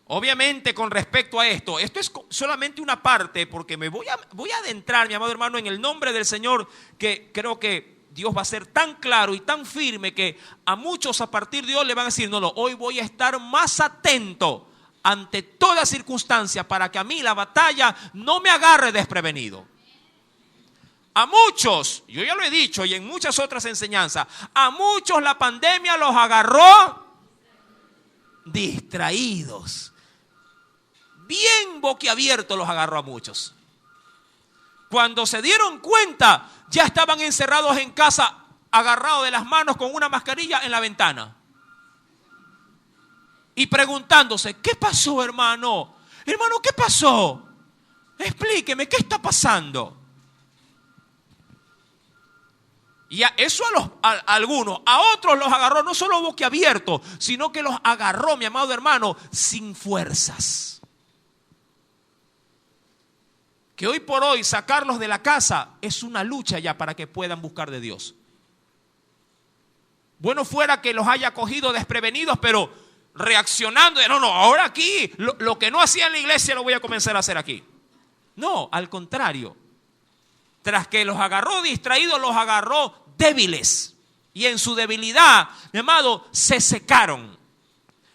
A: obviamente con respecto a esto es solamente una parte, porque me voy a adentrar, mi amado hermano, en el nombre del Señor, que creo que Dios va a ser tan claro y tan firme que a muchos a partir de hoy le van a decir, no, hoy voy a estar más atento ante toda circunstancia para que a mí la batalla no me agarre desprevenido. A muchos, yo ya lo he dicho y en muchas otras enseñanzas, a muchos la pandemia los agarró distraídos. Bien boquiabiertos los agarró a muchos. Cuando se dieron cuenta, ya estaban encerrados en casa, agarrados de las manos con una mascarilla en la ventana. Y preguntándose, ¿qué pasó, hermano? Hermano, ¿qué pasó? Explíqueme, ¿qué está pasando? Y eso a algunos, a otros los agarró no solo boquiabiertos, sino que los agarró, mi amado hermano, sin fuerzas. Que hoy por hoy sacarlos de la casa es una lucha ya para que puedan buscar de Dios. Bueno fuera que los haya cogido desprevenidos, pero reaccionando, no, ahora aquí, lo que no hacía en la iglesia lo voy a comenzar a hacer aquí. No, al contrario. Tras que los agarró distraídos, los agarró débiles. Y en su debilidad, mi amado, se secaron.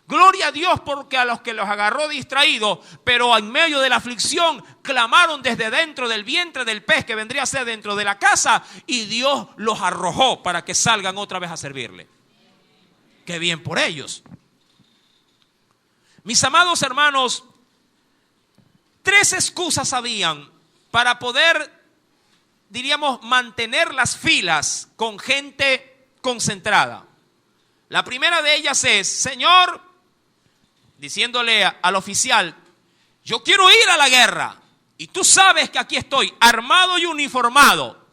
A: Gloria gloria a Dios porque a los que los agarró distraídos, pero en medio de la aflicción clamaron desde dentro del vientre del pez, que vendría a ser dentro de la casa, y Dios los arrojó para que salgan otra vez a servirle. Qué bien por ellos. Mis amados hermanos, 3 excusas habían para poder, diríamos, mantener las filas con gente concentrada. La primera de ellas es: Señor, diciéndole al oficial, yo quiero ir a la guerra y tú sabes que aquí estoy armado y uniformado.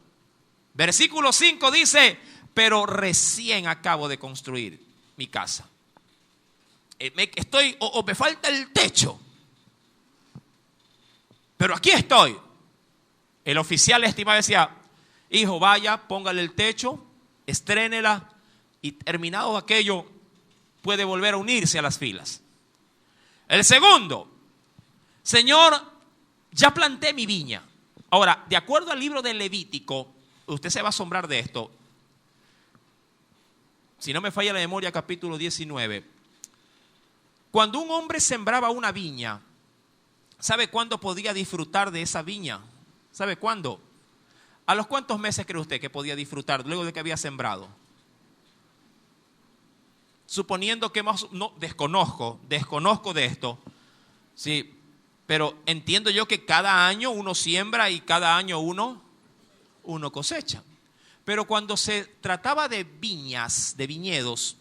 A: Versículo 5 dice: pero recién acabo de construir mi casa. Me falta el techo, pero aquí estoy. El oficial estimado decía: hijo, vaya, póngale el techo, estrénela, y terminado aquello puede volver a unirse a las filas. El segundo: Señor, ya planté mi viña. Ahora, de acuerdo al libro de Levítico, usted se va a asombrar de esto. Si no me falla la memoria, capítulo 19. Cuando un hombre sembraba una viña, ¿sabe cuándo podía disfrutar de esa viña? ¿Sabe cuándo? ¿A los cuántos meses cree usted que podía disfrutar luego de que había sembrado? Suponiendo que más, no, desconozco de esto, sí, pero entiendo yo que cada año uno siembra y cada año uno cosecha. Pero cuando se trataba de viñas, de viñedos,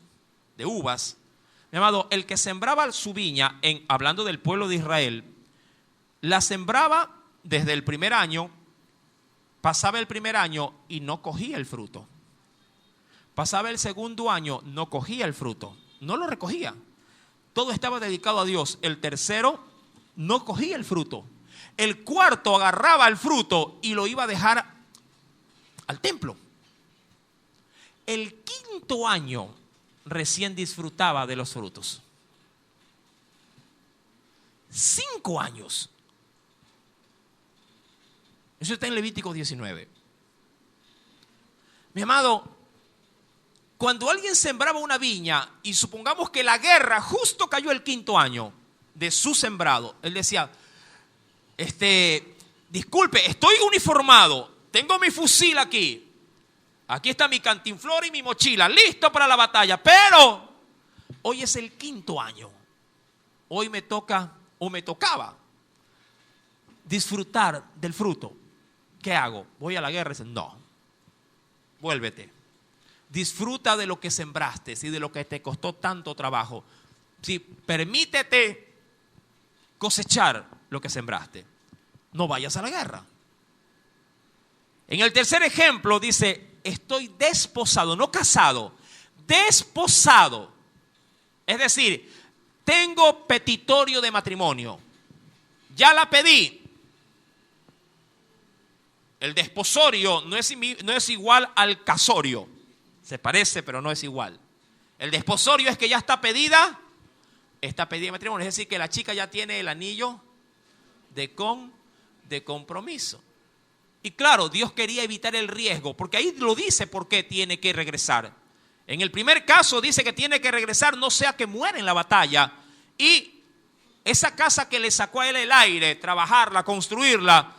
A: de uvas, mi amado, el que sembraba su viña, hablando del pueblo de Israel, la sembraba desde el primer año, pasaba el primer año y no cogía el fruto. Pasaba el segundo año, no cogía el fruto, no lo recogía. Todo estaba dedicado a Dios. El tercero no cogía el fruto. El cuarto agarraba el fruto y lo iba a dejar al templo. El quinto año recién disfrutaba de los frutos. 5 años. Eso está en Levítico 19. Mi amado, cuando alguien sembraba una viña y supongamos que la guerra justo cayó el quinto año de su sembrado, él decía: disculpe, estoy uniformado, tengo mi fusil aquí está mi cantinflora y mi mochila, listo para la batalla, pero hoy es el quinto año, hoy me toca o me tocaba disfrutar del fruto. ¿Qué hago? ¿Voy a la guerra? Dicen: no, vuélvete. Disfruta de lo que sembraste y de lo que te costó tanto trabajo. Sí, permítete cosechar lo que sembraste. No vayas a la guerra. En el tercer ejemplo dice: estoy desposado, no casado, desposado. Es decir, tengo petitorio de matrimonio. Ya la pedí. El desposorio no es igual al casorio. Se parece, pero no es igual. El desposorio es que ya está pedida de matrimonio. Es decir, que la chica ya tiene el anillo de compromiso. Y claro, Dios quería evitar el riesgo, porque ahí lo dice por qué tiene que regresar. En el primer caso dice que tiene que regresar, no sea que muera en la batalla. Y esa casa que le sacó a él el aire, trabajarla, construirla,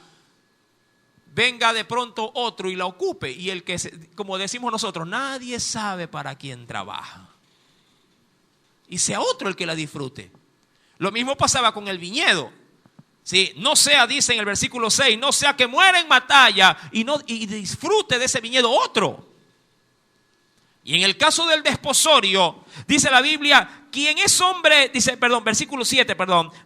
A: venga de pronto otro y la ocupe. Y el que, como decimos nosotros, nadie sabe para quién trabaja. Y sea otro el que la disfrute. Lo mismo pasaba con el viñedo. Sí, no sea, dice en el versículo 6, no sea que muera en batalla y disfrute de ese viñedo otro. Y en el caso del desposorio, dice la Biblia, quien es hombre, versículo 7,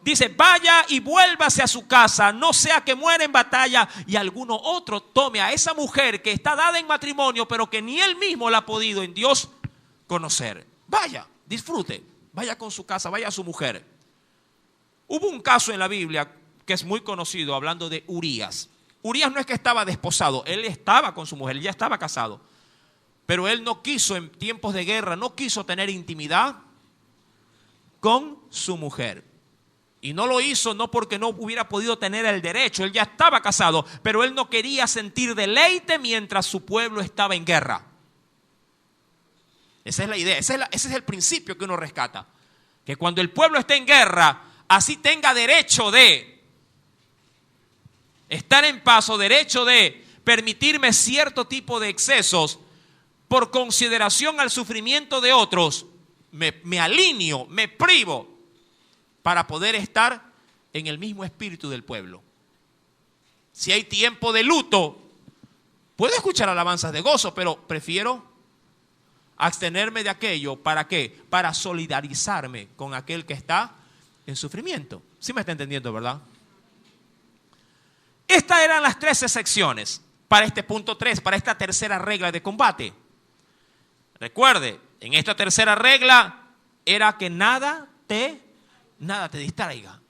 A: dice: vaya y vuélvase a su casa, no sea que muera en batalla y alguno otro tome a esa mujer que está dada en matrimonio, pero que ni él mismo la ha podido en Dios conocer. Vaya, disfrute, vaya con su casa, vaya a su mujer. Hubo un caso en la Biblia que es muy conocido, hablando de Urías. Urías no es que estaba desposado, él estaba con su mujer, él ya estaba casado. Pero él no quiso, en tiempos de guerra, no quiso tener intimidad con su mujer. Y no lo hizo no porque no hubiera podido tener el derecho, él ya estaba casado, pero él no quería sentir deleite mientras su pueblo estaba en guerra. Esa es la idea, ese es el principio que uno rescata. que cuando el pueblo esté en guerra, así tenga derecho de estar en paz o derecho de permitirme cierto tipo de excesos por consideración al sufrimiento de otros, me alineo, me privo para poder estar en el mismo espíritu del pueblo. Si hay tiempo de luto, puedo escuchar alabanzas de gozo, pero prefiero abstenerme de aquello. ¿Para qué? Para solidarizarme con aquel que está en sufrimiento. ¿Sí me está entendiendo, verdad? Estas eran las 13 secciones para este punto 3, para esta tercera regla de combate. Recuerde, en esta tercera regla era que nada te distraiga.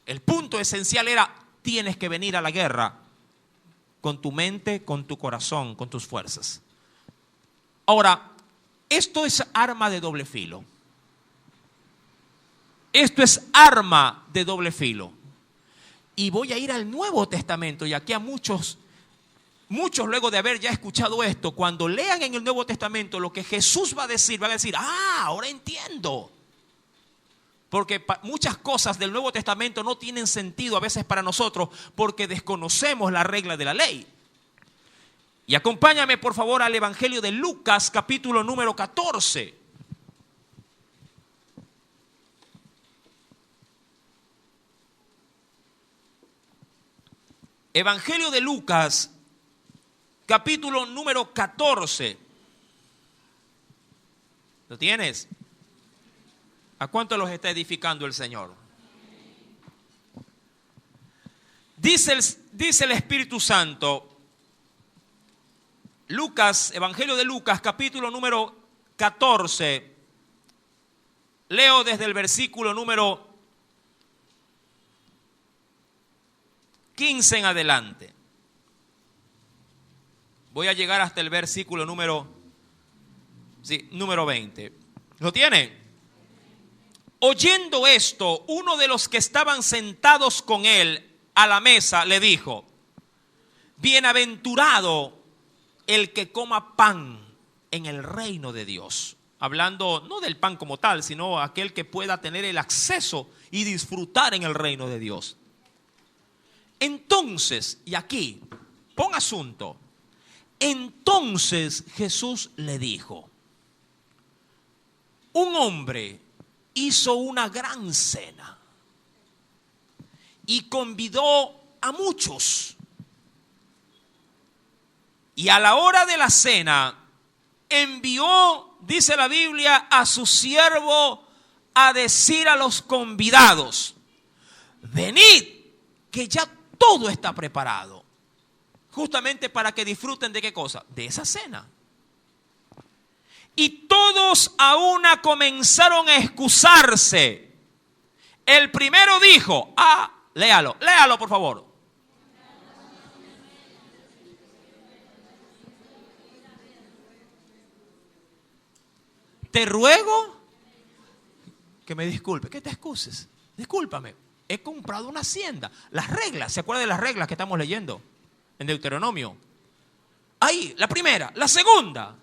A: El punto esencial era: tienes que venir a la guerra con tu mente, con tu corazón, con tus fuerzas. Ahora, esto es arma de doble filo. Esto es arma de doble filo. Y voy a ir al Nuevo Testamento, y aquí a muchos luego de haber ya escuchado esto, cuando lean en el Nuevo Testamento lo que Jesús va a decir, van a decir: ahora entiendo. Porque muchas cosas del Nuevo Testamento no tienen sentido a veces para nosotros porque desconocemos la regla de la ley. Y acompáñame por favor al Evangelio de Lucas, capítulo número 14. Evangelio de Lucas, capítulo número 14. ¿Lo tienes? ¿A cuánto los está edificando el Señor? Dice el Espíritu Santo, Lucas, Evangelio de Lucas, capítulo número 14. Leo desde el versículo número 15 en adelante. Voy a llegar hasta el versículo número 20. ¿Lo tiene? Oyendo esto, uno de los que estaban sentados con él a la mesa le dijo: bienaventurado el que coma pan en el reino de Dios. Hablando no del pan como tal, sino aquel que pueda tener el acceso y disfrutar en el reino de Dios. Entonces, y aquí, pon asunto. Entonces Jesús le dijo: un hombre hizo una gran cena y convidó a muchos. Y a la hora de la cena envió, dice la Biblia, a su siervo a decir a los convidados: venid, que ya todo está preparado. Justamente para que disfruten de qué cosa, de esa cena. Y todos a una comenzaron a excusarse. El primero dijo, léalo por favor. Te ruego que me disculpe, que te excuses. Discúlpame, he comprado una hacienda. Las reglas, ¿se acuerdan de las reglas que estamos leyendo en Deuteronomio? Ahí, la primera. La segunda,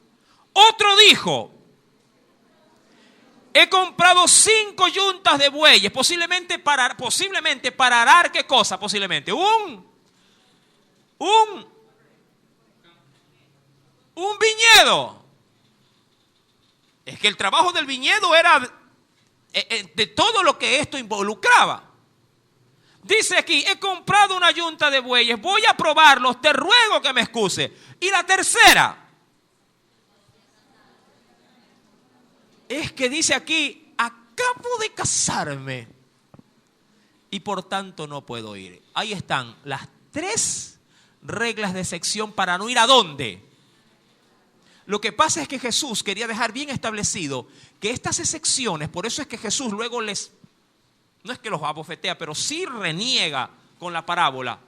A: otro dijo: he comprado 5 yuntas de bueyes, posiblemente para arar, ¿qué cosa? Posiblemente un viñedo. Es que el trabajo del viñedo era de todo lo que esto involucraba. Dice aquí: he comprado una yunta de bueyes, voy a probarlos, te ruego que me excuse. Y la tercera es que dice aquí: acabo de casarme y por tanto no puedo ir. Ahí están las 3 reglas de sección para no ir ¿a dónde? Lo que pasa es que Jesús quería dejar bien establecido que estas excepciones, por eso es que Jesús luego no es que los abofetea, pero sí reniega con la parábola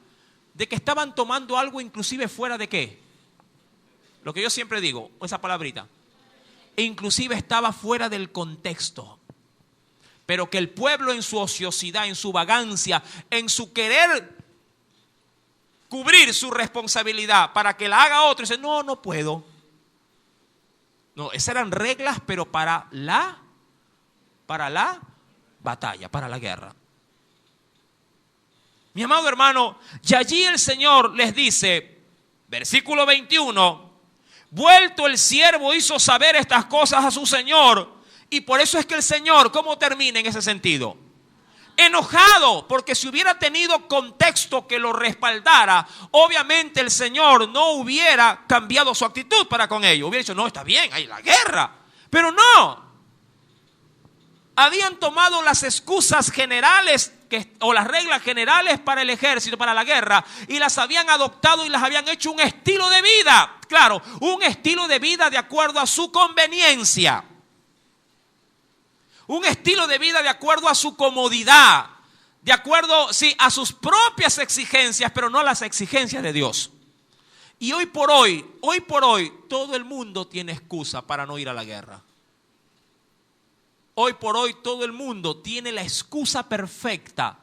A: de que estaban tomando algo inclusive fuera de qué. Lo que yo siempre digo, esa palabrita, e inclusive estaba fuera del contexto. Pero que el pueblo en su ociosidad, en su vagancia, en su querer cubrir su responsabilidad para que la haga otro, dice: no puedo. No, esas eran reglas, pero para la batalla, para la guerra. Mi amado hermano, y allí el Señor les dice, versículo 21, vuelto el siervo hizo saber estas cosas a su Señor. Y por eso es que el Señor, ¿cómo termina en ese sentido? Enojado, porque si hubiera tenido contexto que lo respaldara, obviamente el Señor no hubiera cambiado su actitud para con ellos. Hubiera dicho, no, está bien, hay la guerra. Pero no. Habían tomado las excusas generales o las reglas generales para el ejército, para la guerra, y las habían adoptado y las habían hecho un estilo de vida. Claro, un estilo de vida de acuerdo a su conveniencia. Un estilo de vida de acuerdo a su comodidad, de acuerdo, sí, a sus propias exigencias, pero no a las exigencias de Dios. Y hoy por hoy, todo el mundo tiene excusa para no ir a la guerra. Hoy por hoy todo el mundo tiene la excusa perfecta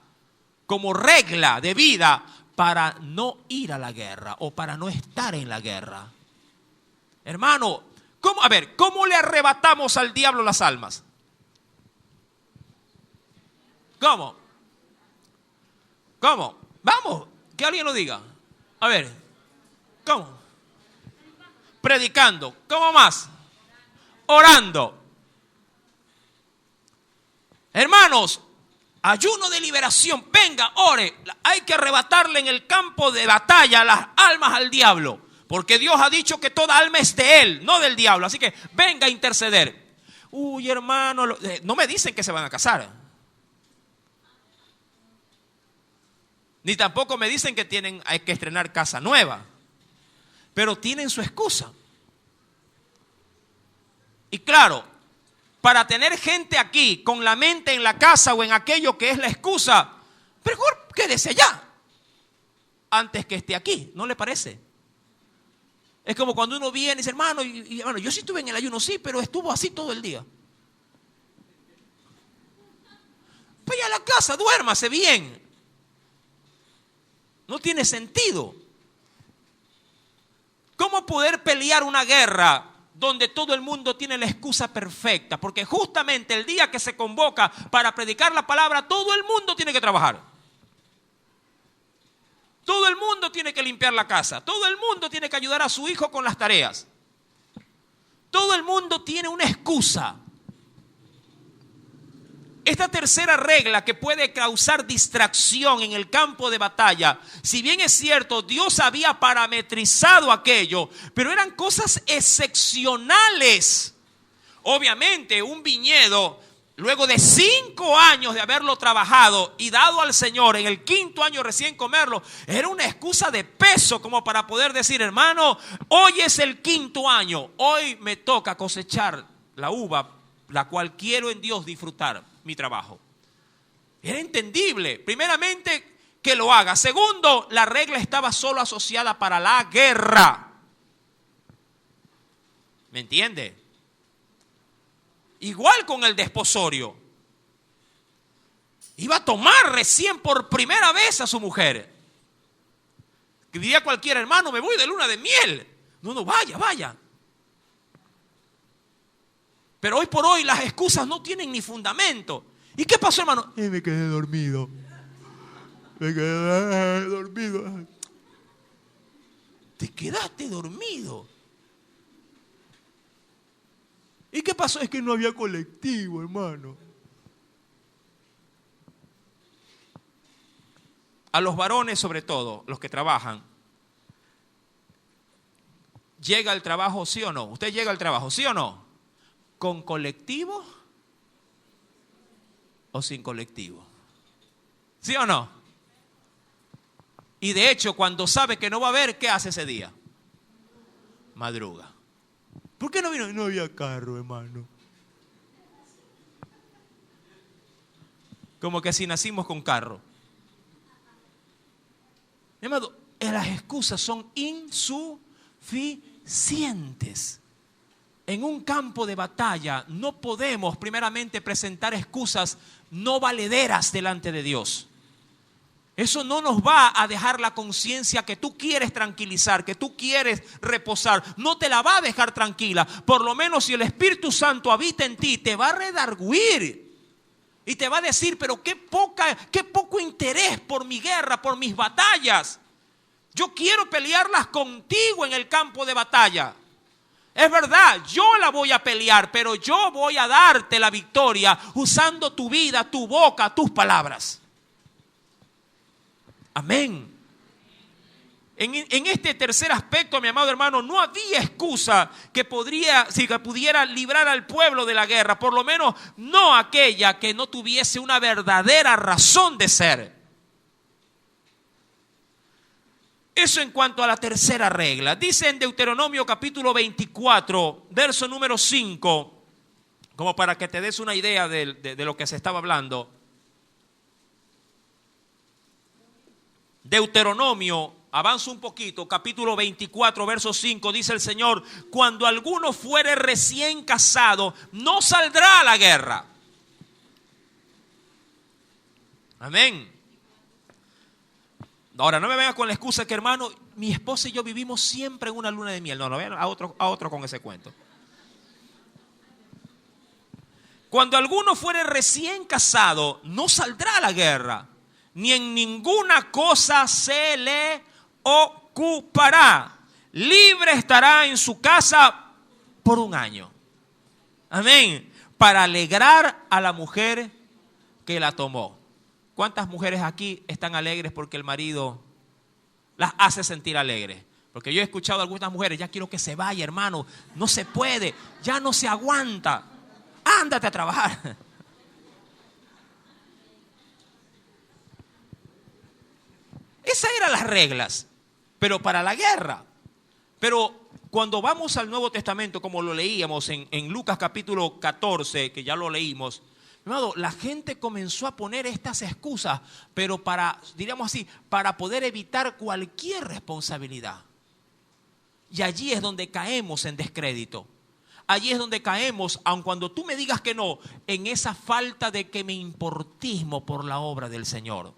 A: como regla de vida para no ir a la guerra o para no estar en la guerra. Hermano, ¿cómo le arrebatamos al diablo las almas? ¿Cómo? Vamos, que alguien lo diga. A ver, ¿cómo? Predicando. ¿Cómo más? Orando. Hermanos, ayuno de liberación. Venga, ore. Hay que arrebatarle en el campo de batalla las almas al diablo. Porque Dios ha dicho que toda alma es de Él, no del diablo. Así que venga a interceder. Uy, hermano, no me dicen que se van a casar. Ni tampoco me dicen que hay que estrenar casa nueva. Pero tienen su excusa. Y claro, para tener gente aquí con la mente en la casa o en aquello que es la excusa, mejor quédese allá antes que esté aquí, ¿no le parece? Es como cuando uno viene y dice, hermano, hermano, yo sí estuve en el ayuno, sí, pero estuvo así todo el día. Vaya a la casa, duérmase bien. No tiene sentido. ¿Cómo poder pelear una guerra donde todo el mundo tiene la excusa perfecta? Porque justamente el día que se convoca para predicar la palabra, todo el mundo tiene que trabajar. Todo el mundo tiene que limpiar la casa. Todo el mundo tiene que ayudar a su hijo con las tareas. Todo el mundo tiene una excusa. Esta tercera regla que puede causar distracción en el campo de batalla, si bien es cierto, Dios había parametrizado aquello, pero eran cosas excepcionales. Obviamente, un viñedo, luego de 5 años de haberlo trabajado y dado al Señor, en el 5.º año recién comerlo, era una excusa de peso como para poder decir, hermano, hoy es el 5.º año, hoy me toca cosechar la uva, la cual quiero en Dios disfrutar mi trabajo. Era entendible, primeramente, que lo haga. Segundo, la regla estaba solo asociada para la guerra. ¿Me entiende? Igual con el desposorio. Iba a tomar recién por primera vez a su mujer. Que diría cualquier hermano, me voy de luna de miel. No, vaya. Pero hoy por hoy las excusas no tienen ni fundamento. ¿Y qué pasó, hermano? Me quedé dormido. Te quedaste dormido. ¿Y qué pasó? Es que no había colectivo, hermano. A los varones, sobre todo, los que trabajan, ¿llega el trabajo, sí o no? ¿Usted llega al trabajo, sí o no? ¿Con colectivo o sin colectivo? ¿Sí o no? Y de hecho, cuando sabe que no va a haber, ¿qué hace ese día? Madruga. ¿Por qué no vino? No había carro, hermano. Como que si nacimos con carro. Hermano, las excusas son insuficientes. En un campo de batalla no podemos primeramente presentar excusas no valederas delante de Dios. Eso no nos va a dejar la conciencia que tú quieres tranquilizar, que tú quieres reposar. No te la va a dejar tranquila. Por lo menos si el Espíritu Santo habita en ti, te va a redarguir. Y te va a decir, pero qué poco interés por mi guerra, por mis batallas. Yo quiero pelearlas contigo en el campo de batalla. Es verdad, yo la voy a pelear, pero yo voy a darte la victoria usando tu vida, tu boca, tus palabras. Amén. En este tercer aspecto, mi amado hermano, no había excusa que pudiera librar al pueblo de la guerra, por lo menos no aquella que no tuviese una verdadera razón de ser. Eso en cuanto a la tercera regla. Dice en Deuteronomio capítulo 24, verso número 5, como para que te des una idea de lo que se estaba hablando. Deuteronomio, avanza un poquito, capítulo 24, verso 5, dice el Señor: cuando alguno fuere recién casado, no saldrá a la guerra. Amén. Ahora, no me vengas con la excusa que, hermano, mi esposa y yo vivimos siempre en una luna de miel. No, vayan a otro con ese cuento. Cuando alguno fuere recién casado, no saldrá a la guerra, ni en ninguna cosa se le ocupará. Libre estará en su casa por 1 año. Amén. Para alegrar a la mujer que la tomó. ¿Cuántas mujeres aquí están alegres porque el marido las hace sentir alegres? Porque yo he escuchado a algunas mujeres: ya quiero que se vaya, hermano, no se puede, ya no se aguanta, ándate a trabajar. Esas eran las reglas, pero para la guerra. Pero cuando vamos al Nuevo Testamento, como lo leíamos en Lucas capítulo 14, que ya lo leímos, hermano, la gente comenzó a poner estas excusas, pero diríamos así, para poder evitar cualquier responsabilidad. Y allí es donde caemos en descrédito. Allí es donde caemos, aun cuando tú me digas que no, en esa falta de que me importismo por la obra del Señor.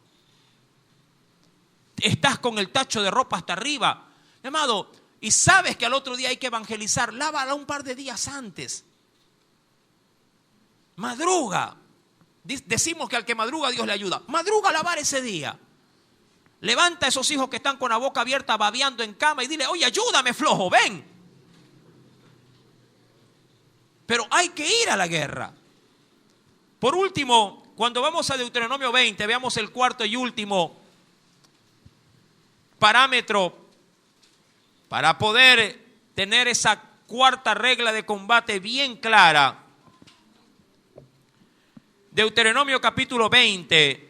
A: Estás con el tacho de ropa hasta arriba, amado, y sabes que al otro día hay que evangelizar. Lávala un par de días antes. Madruga. Decimos que al que madruga Dios le ayuda. Madruga a lavar ese día. Levanta a esos hijos que están con la boca abierta babeando en cama y dile: oye, ayúdame, flojo, ven. Pero hay que ir a la guerra. Por último, cuando vamos a Deuteronomio 20, veamos el cuarto y último parámetro para poder tener esa cuarta regla de combate bien clara. Deuteronomio capítulo 20,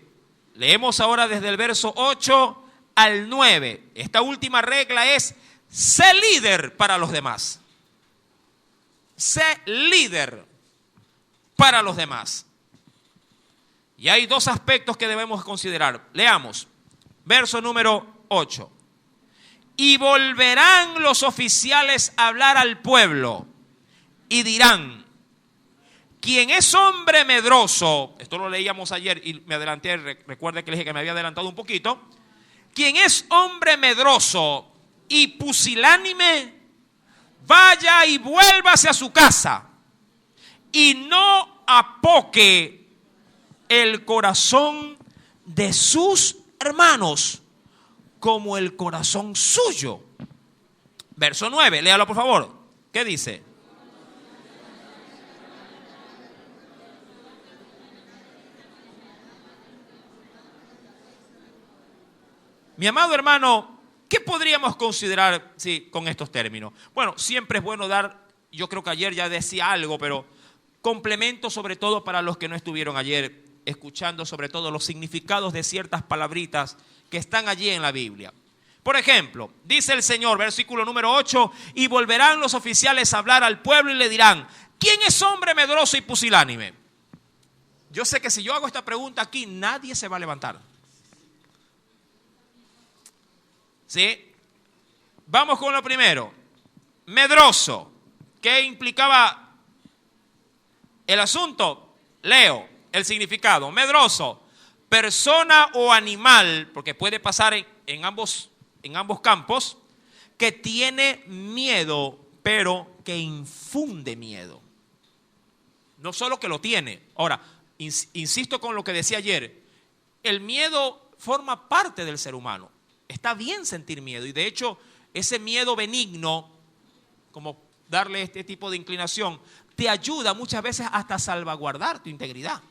A: leemos ahora desde el verso 8 al 9. Esta última regla es: sé líder para los demás. Sé líder para los demás. Y hay 2 aspectos que debemos considerar. Leamos, verso número 8. Y volverán los oficiales a hablar al pueblo y dirán: quien es hombre medroso, esto lo leíamos ayer y me adelanté, recuerde que le dije que me había adelantado un poquito. Quien es hombre medroso y pusilánime, vaya y vuélvase a su casa y no apoque el corazón de sus hermanos como el corazón suyo. Verso 9, léalo por favor. ¿Qué dice? Mi amado hermano, ¿qué podríamos considerar con estos términos? Bueno, siempre es bueno dar, yo creo que ayer ya decía algo, pero complemento sobre todo para los que no estuvieron ayer escuchando sobre todo los significados de ciertas palabritas que están allí en la Biblia. Por ejemplo, dice el Señor, versículo número 8, y volverán los oficiales a hablar al pueblo y le dirán: ¿quién es hombre medroso y pusilánime? Yo sé que si yo hago esta pregunta aquí, nadie se va a levantar. ¿Sí? Vamos con lo primero. Medroso. ¿Qué implicaba el asunto? Leo el significado. Medroso, persona o animal, porque puede pasar en ambos campos, que tiene miedo, pero que infunde miedo. No solo que lo tiene. Ahora, insisto con lo que decía ayer, el miedo forma parte del ser humano. Está bien sentir miedo y de hecho ese miedo benigno, como darle este tipo de inclinación, te ayuda muchas veces hasta a salvaguardar tu integridad.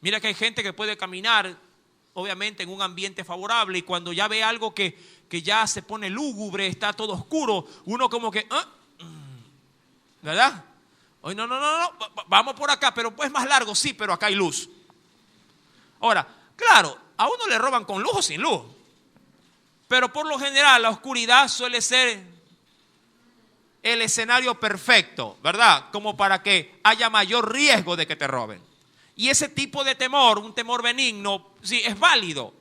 A: Mira que hay gente que puede caminar, obviamente, en un ambiente favorable y cuando ya ve algo que ya se pone lúgubre, está todo oscuro, uno como que, ¿verdad? Hoy no, vamos por acá, pero pues más largo, sí, pero acá hay luz. Ahora, claro, a uno le roban con luz o sin luz, pero por lo general la oscuridad suele ser el escenario perfecto, ¿verdad? Como para que haya mayor riesgo de que te roben. Y ese tipo de temor, un temor benigno, sí, es válido.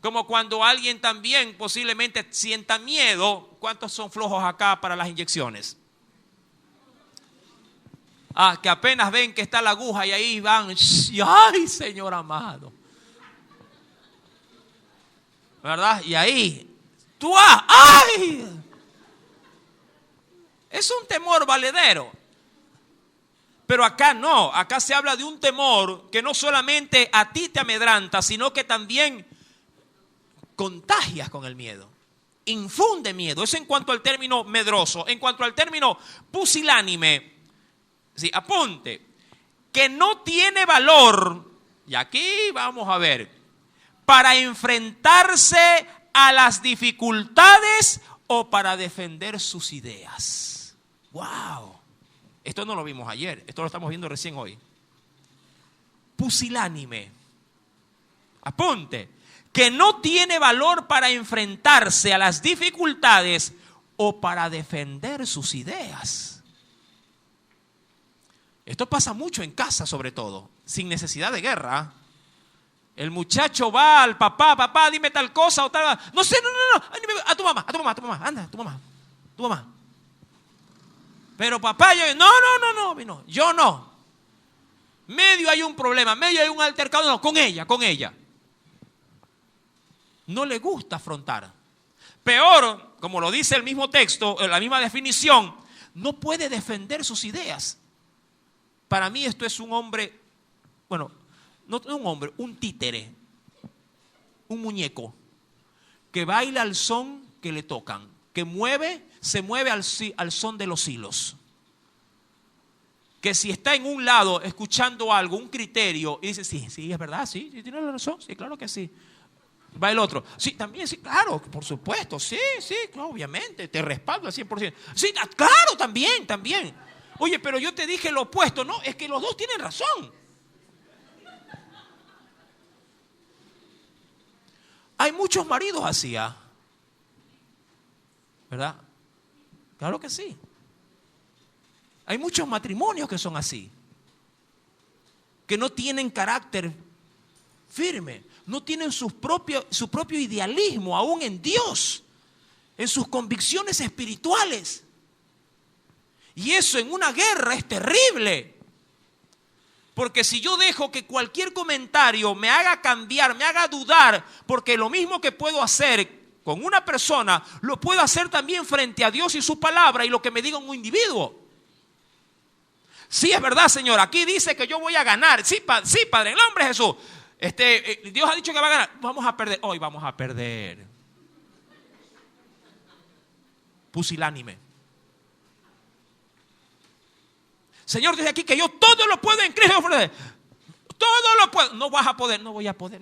A: Como cuando alguien también posiblemente sienta miedo. ¿Cuántos son flojos acá para las inyecciones? Que apenas ven que está la aguja y ahí van. ¡Ay, Señor amado! ¿Verdad? Y ahí, ¡ay! Es un temor valedero. Pero acá no, acá se habla de un temor que no solamente a ti te amedranta, sino que también contagias con el miedo. Infunde miedo. Eso en cuanto al término medroso. En cuanto al término pusilánime, sí, apunte, que no tiene valor, y aquí vamos a ver, para enfrentarse a las dificultades o para defender sus ideas. ¡Wow! Esto no lo vimos ayer, esto lo estamos viendo recién hoy. Pusilánime. Apunte, que no tiene valor para enfrentarse a las dificultades o para defender sus ideas. Esto pasa mucho en casa, sobre todo, sin necesidad de guerra. El muchacho va al papá, dime tal cosa o tal. No sé, no. A tu mamá, anda, tu mamá. Pero papá, yo no. Medio hay un problema, medio hay un altercado, no, con ella. No le gusta afrontar. Peor, como lo dice el mismo texto, la misma definición, no puede defender sus ideas. Para mí esto es un hombre, bueno, no un hombre, un títere, un muñeco, que baila al son que le tocan, que se mueve al son de los hilos. Que si está en un lado escuchando algo, un criterio, y dice, sí, es verdad, sí, tiene la razón, sí, claro que sí. Va el otro, sí, también, sí, claro, por supuesto, sí, claro, obviamente, te respaldo al 100%. Sí, claro, también. Oye, pero yo te dije lo opuesto, no, es que los dos tienen razón. Hay muchos maridos así, ¿verdad? Claro que sí. Hay muchos matrimonios que son así, que no tienen carácter firme, no tienen su propio idealismo aún en Dios, en sus convicciones espirituales. Y eso en una guerra es terrible. Porque si yo dejo que cualquier comentario me haga cambiar, me haga dudar, porque lo mismo que puedo hacer con una persona, lo puedo hacer también frente a Dios y su palabra y lo que me diga un individuo. Sí, es verdad, Señor, aquí dice que yo voy a ganar. Sí, Padre, en el nombre de Jesús. Dios ha dicho que va a ganar. Vamos a perder. Hoy vamos a perder. Pusilánime. Señor, dice aquí que yo todo lo puedo en Cristo. Todo lo puedo. No vas a poder. No voy a poder.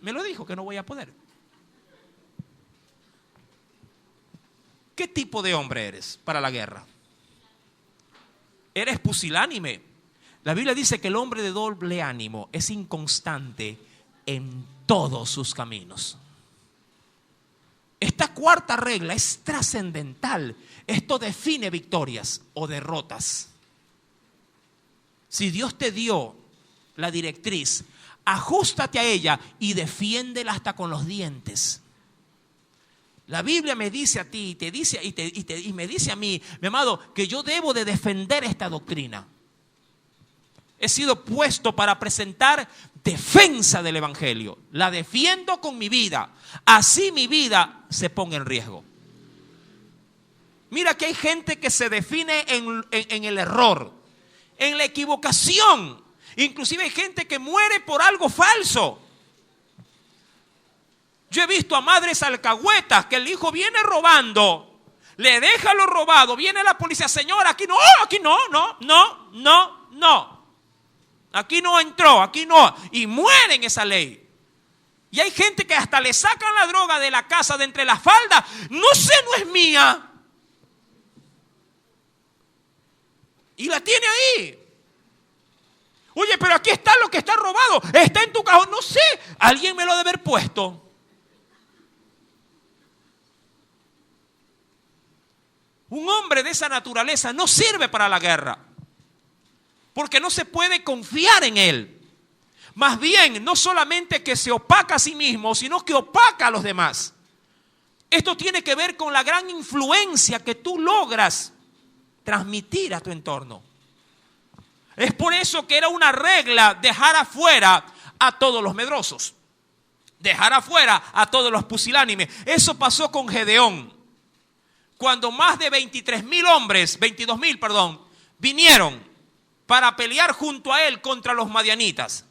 A: Me lo dijo que no voy a poder. ¿Qué tipo de hombre eres para la guerra? Eres pusilánime. La Biblia dice que el hombre de doble ánimo es inconstante en todos sus caminos. Esta cuarta regla es trascendental. Esto define victorias o derrotas. Si Dios te dio la directriz, ajústate a ella y defiéndela hasta con los dientes. La Biblia me dice a ti y me dice a mí, mi amado, que yo debo de defender esta doctrina. He sido puesto para presentar defensa del Evangelio. La defiendo con mi vida. Así mi vida se ponga en riesgo. Mira que hay gente que se define en el error. en la equivocación. Inclusive hay gente que muere por algo falso. Yo he visto a madres alcahuetas que el hijo viene robando, le deja lo robado, viene la policía, señora, aquí no, aquí no entró, aquí no, y mueren esa ley. Y hay gente que hasta le sacan la droga de la casa de entre las faldas, no es mía. Y la tiene ahí. Oye, pero aquí está lo que está robado, está en tu cajón, no sé, alguien me lo debe haber puesto. Un hombre de esa naturaleza no sirve para la guerra, porque no se puede confiar en él. Más bien, no solamente que se opaca a sí mismo, sino que opaca a los demás. Esto tiene que ver con la gran influencia que tú logras transmitir a tu entorno. Es por eso que era una regla dejar afuera a todos los medrosos, dejar afuera a todos los pusilánimes. Eso pasó con Gedeón. Cuando más de 22.000 hombres, vinieron para pelear junto a él contra los madianitas.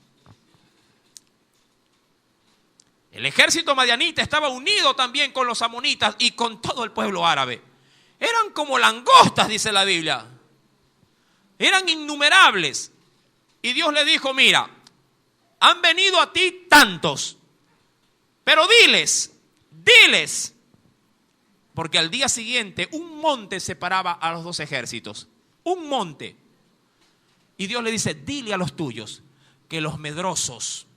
A: El ejército madianita estaba unido también con los amonitas y con todo el pueblo árabe. Eran como langostas, dice la Biblia. Eran innumerables. Y Dios le dijo, mira, han venido a ti tantos, pero diles, porque al día siguiente un monte separaba a los dos ejércitos. Un monte. Y Dios le dice, dile a los tuyos que los medrosos,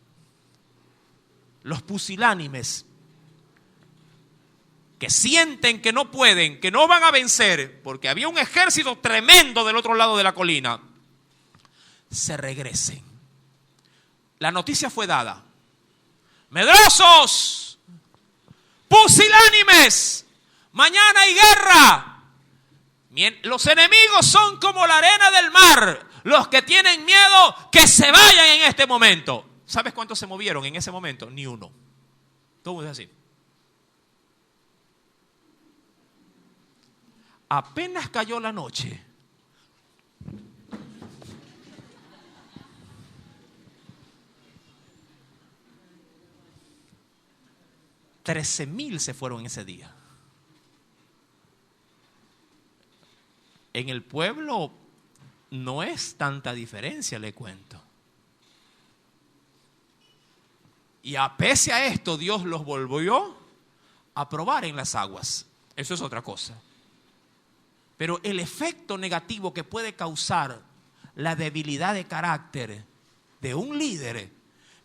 A: los pusilánimes, que sienten que no pueden, que no van a vencer, porque había un ejército tremendo del otro lado de la colina, se regresen. La noticia fue dada. Medrosos, pusilánimes, mañana hay guerra. Los enemigos son como la arena del mar. Los que tienen miedo, que se vayan en este momento. ¿Sabes cuántos se movieron en ese momento? Ni uno. Todo es así. Apenas cayó la noche, $13,000 se fueron ese día. En el pueblo no es tanta diferencia, le cuento. Y a pese a esto, Dios los volvió a probar en las aguas. Eso es otra cosa. Pero el efecto negativo que puede causar la debilidad de carácter de un líder,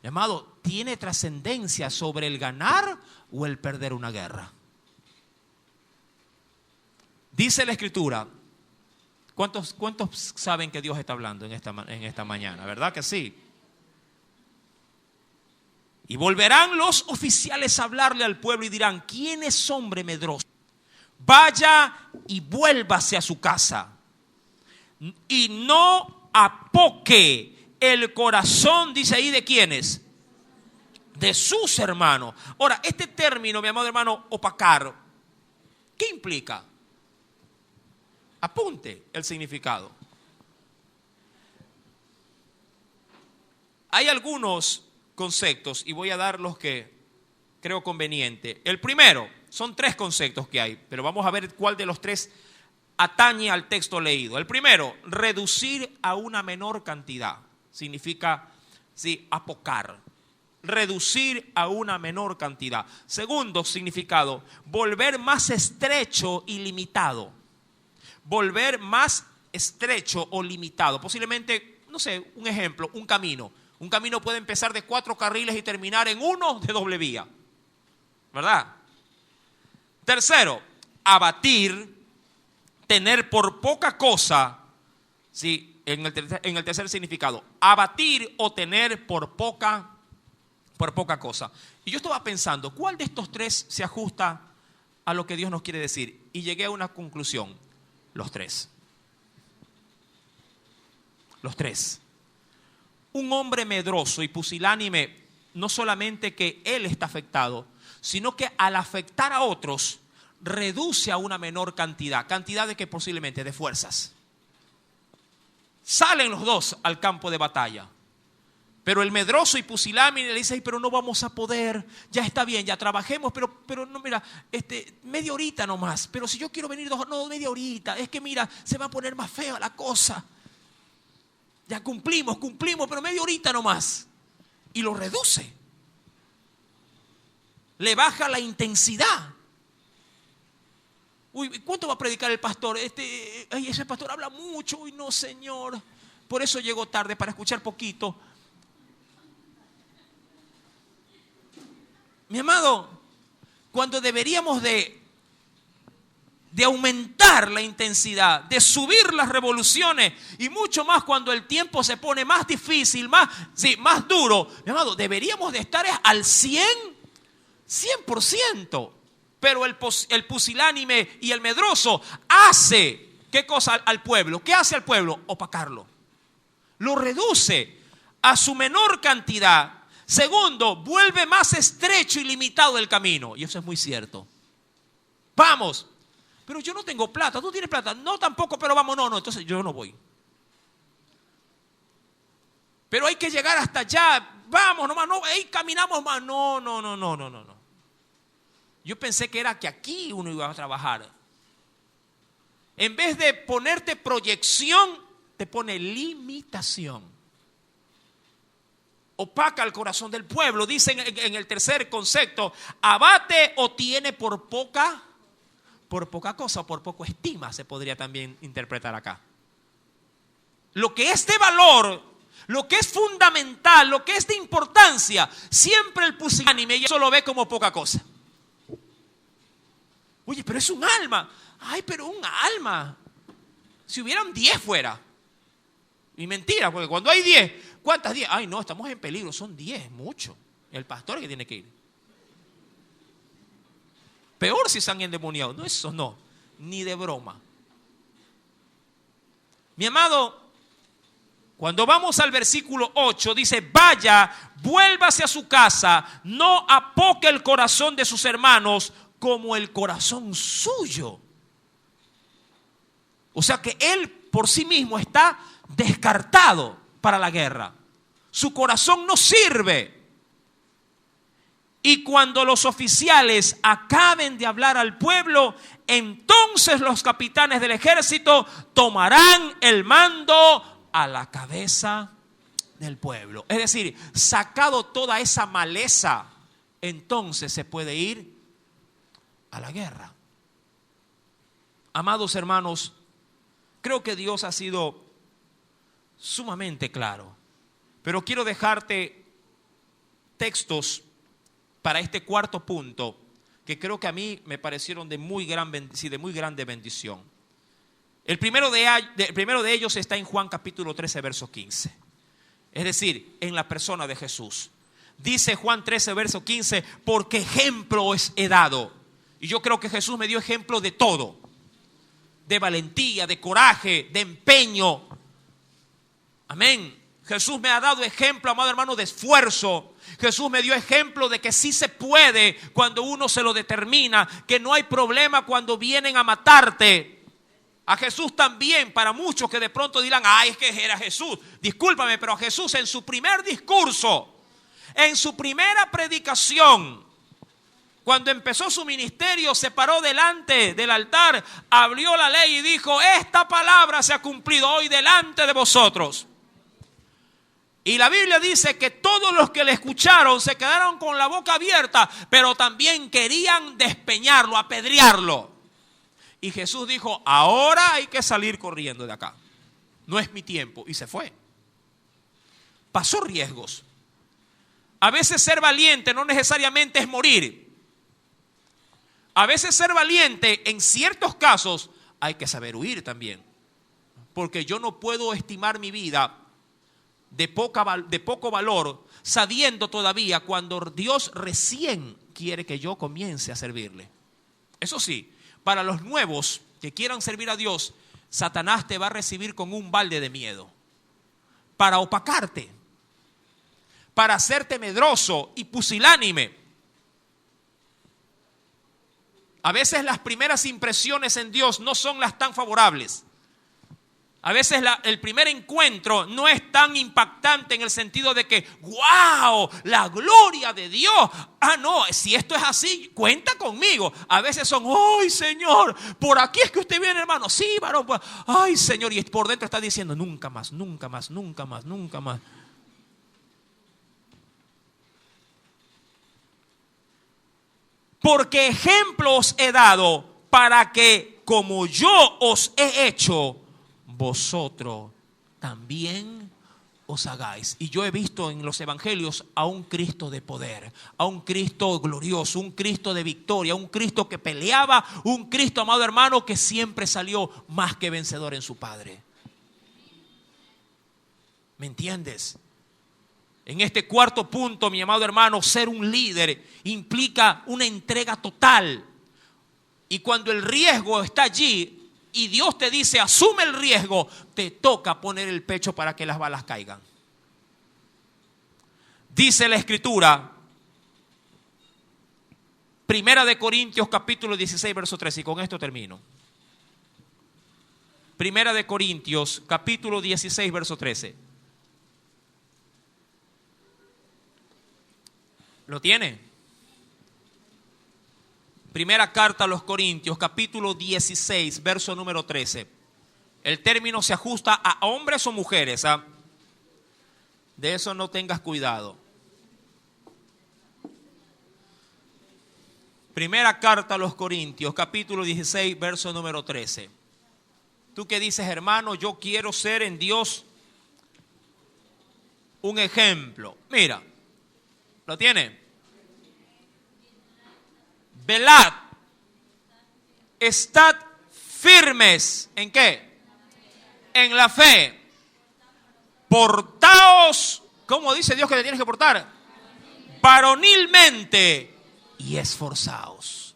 A: mi amado, tiene trascendencia sobre el ganar o el perder una guerra. Dice la Escritura. ¿Cuántos saben que Dios está hablando en esta mañana? ¿Verdad que sí? Y volverán los oficiales a hablarle al pueblo y dirán, ¿quién es hombre medroso? Vaya y vuélvase a su casa y no apoque el corazón, dice ahí, ¿de quiénes? De sus hermanos. Ahora, este término, mi amado hermano, opacar, ¿qué implica? Apunte el significado. Hay algunos conceptos y voy a dar los que creo conveniente. El primero, son 3 conceptos que hay, pero vamos a ver cuál de los 3 atañe al texto leído. El primero, reducir a una menor cantidad. Significa, sí, apocar. Reducir a una menor cantidad. Segundo significado, volver más estrecho y limitado. Volver más estrecho o limitado. Posiblemente, no sé, un ejemplo, un camino. Un camino puede empezar de 4 carriles y terminar en uno de doble vía. ¿Verdad? Tercero, abatir, tener por poca cosa, ¿sí? En el tercer significado, abatir o tener por poca cosa. Y yo estaba pensando, ¿cuál de estos 3 se ajusta a lo que Dios nos quiere decir? Y llegué a una conclusión, los 3. Los 3. Un hombre medroso y pusilánime, no solamente que él está afectado, sino que al afectar a otros, reduce a una menor cantidad de que posiblemente de fuerzas. Salen los dos al campo de batalla. Pero el medroso y pusilánime le dice: "Ay, pero no vamos a poder, ya está bien, ya trabajemos, pero no, mira, media horita nomás, pero si yo quiero venir no, media horita, es que mira, se va a poner más fea la cosa. Ya cumplimos, pero media horita nomás". Y lo reduce. Le baja la intensidad. Uy, ¿cuánto va a predicar el pastor? Ese pastor habla mucho. Uy, no, Señor. Por eso llegó tarde, para escuchar poquito. Mi amado, cuando deberíamos de aumentar la intensidad, de subir las revoluciones, y mucho más cuando el tiempo se pone más difícil, más duro, mi amado, deberíamos de estar al 100%. Pero el pusilánime y el medroso hace, ¿qué cosa al pueblo? ¿Qué hace al pueblo? Opacarlo. Lo reduce a su menor cantidad. Segundo, vuelve más estrecho y limitado el camino. Y eso es muy cierto. Vamos. Pero yo no tengo plata. ¿Tú tienes plata? No, tampoco, pero vamos. No, entonces yo no voy. Pero hay que llegar hasta allá. Vamos nomás, no, ahí caminamos más. No. Yo pensé que era que aquí uno iba a trabajar. En vez de ponerte proyección, te pone limitación. Opaca el corazón del pueblo. Dicen en el tercer concepto: abate o tiene por poca cosa o por poco estima, se podría también interpretar acá. Lo que es de valor, lo que es fundamental, lo que es de importancia, siempre el pusilánime y eso lo ve como poca cosa. Oye, pero es un alma. Ay, pero un alma. Si hubieran 10 fuera. Y mentira, porque cuando hay 10, ¿cuántas 10? Ay, no, estamos en peligro, son 10, mucho. El pastor es que tiene que ir. Peor si están endemoniados. No, eso no, ni de broma. Mi amado, cuando vamos al versículo 8, dice: vaya, vuélvase a su casa, no apoque el corazón de sus hermanos como el corazón suyo. O sea que él por sí mismo está descartado para la guerra. Su corazón no sirve. Y cuando los oficiales acaben de hablar al pueblo, entonces los capitanes del ejército tomarán el mando a la cabeza del pueblo. Es decir, sacado toda esa maleza, entonces se puede ir a la guerra. Amados hermanos, creo que Dios ha sido sumamente claro, pero quiero dejarte textos para este cuarto punto que creo que a mí me parecieron de muy grande bendición. El primero de ellos está en Juan capítulo 13, verso 15. Es decir, en la persona de Jesús. Dice Juan 13, verso 15: porque ejemplo os he dado. Y yo creo que Jesús me dio ejemplo de todo. De valentía, de coraje, de empeño. Amén. Jesús me ha dado ejemplo, amado hermano, de esfuerzo. Jesús me dio ejemplo de que sí se puede cuando uno se lo determina, que no hay problema cuando vienen a matarte. A Jesús también, para muchos que de pronto dirán: ay, es que era Jesús. Discúlpame, pero a Jesús en su primer discurso, en su primera predicación, cuando empezó su ministerio, se paró delante del altar, abrió la ley y dijo: esta palabra se ha cumplido hoy delante de vosotros. Y la Biblia dice que todos los que le escucharon se quedaron con la boca abierta, pero también querían despeñarlo, apedrearlo. Y Jesús dijo: ahora hay que salir corriendo de acá. No es mi tiempo. Y se fue. Pasó riesgos. A veces ser valiente no necesariamente es morir. A veces ser valiente, en ciertos casos, hay que saber huir también. Porque yo no puedo estimar mi vida de poco valor, sabiendo todavía cuando Dios recién quiere que yo comience a servirle. Eso sí, para los nuevos que quieran servir a Dios, Satanás te va a recibir con un balde de miedo para opacarte, para hacerte medroso y pusilánime. A veces las primeras impresiones en Dios no son las tan favorables. A veces el primer encuentro no es tan impactante en el sentido de que, ¡wow! La gloria de Dios. Ah, no, si esto es así, cuenta conmigo. A veces son, ¡ay, Señor! Por aquí es que usted viene, hermano. Sí, varón. Pues, ¡ay, Señor! Y por dentro está diciendo, nunca más, nunca más, nunca más, nunca más. Porque ejemplos he dado para que, como yo os he hecho, vosotros también os hagáis. Y yo he visto en los evangelios a un Cristo de poder, a un Cristo glorioso, un Cristo de victoria, un Cristo que peleaba, un Cristo, amado hermano, que siempre salió más que vencedor en su Padre. ¿Me entiendes? En este cuarto punto, mi amado hermano, ser un líder implica una entrega total. Y cuando el riesgo está allí y Dios te dice, asume el riesgo, te toca poner el pecho para que las balas caigan. Dice la Escritura, Primera de Corintios capítulo 16, verso 13, y con esto termino. Primera de Corintios capítulo 16, verso 13. ¿Lo tiene? Primera carta a los Corintios, capítulo 16, verso número 13. El término se ajusta a hombres o mujeres. ¿Ah? De eso no tengas cuidado. Primera carta a los Corintios, capítulo 16, verso número 13. Tú que dices, hermano, yo quiero ser en Dios un ejemplo. Mira, ¿lo tiene? Velad, estad firmes, ¿en qué? En la fe. Portaos, ¿cómo dice Dios que te tienes que portar? Varonilmente y esforzaos.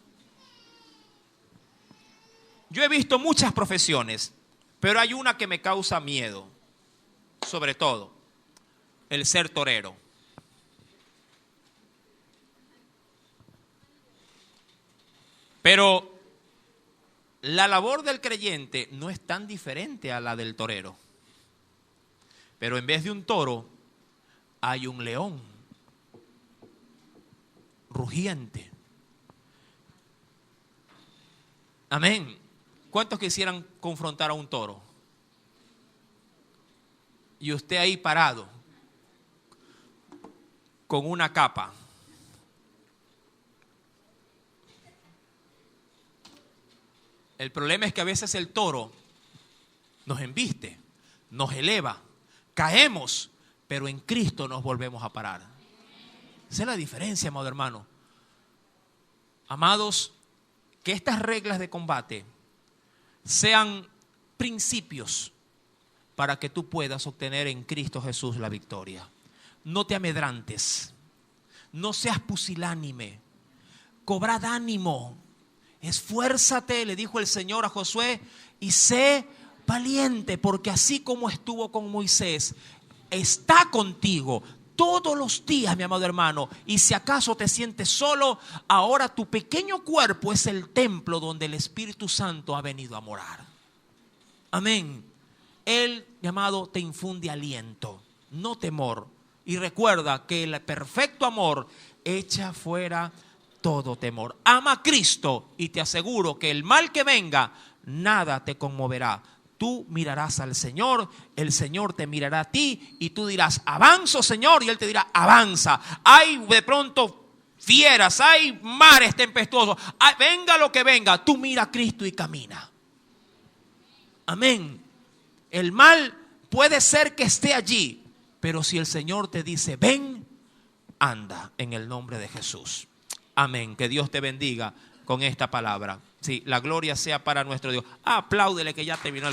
A: Yo he visto muchas profesiones, pero hay una que me causa miedo, sobre todo, el ser torero. Pero la labor del creyente no es tan diferente a la del torero. Pero en vez de un toro, hay un león rugiente. Amén. ¿Cuántos quisieran confrontar a un toro? Y usted ahí parado, con una capa. El problema es que a veces el toro nos embiste, nos eleva, caemos, pero en Cristo nos volvemos a parar. Esa es la diferencia, amado hermano. Amados, que estas reglas de combate sean principios para que tú puedas obtener en Cristo Jesús la victoria. No te amedrantes, no seas pusilánime, cobrad ánimo. Esfuérzate, le dijo el Señor a Josué, y sé valiente, porque así como estuvo con Moisés, está contigo todos los días, mi amado hermano. Y si acaso te sientes solo, ahora tu pequeño cuerpo es el templo donde el Espíritu Santo ha venido a morar. Amén. Él, mi amado, te infunde aliento, no temor. Y recuerda que el perfecto amor echa fuera todo temor. Ama a Cristo y te aseguro que el mal que venga, nada te conmoverá. Tú mirarás al Señor, el Señor te mirará a ti y tú dirás, avanzo, Señor, y Él te dirá, avanza. Hay de pronto fieras, hay mares tempestuosos, venga lo que venga, tú mira a Cristo y camina. Amén. El mal puede ser que esté allí, pero si el Señor te dice, ven, anda en el nombre de Jesús. Amén. Que Dios te bendiga con esta palabra. Sí, la gloria sea para nuestro Dios. Apláudele que ya terminó el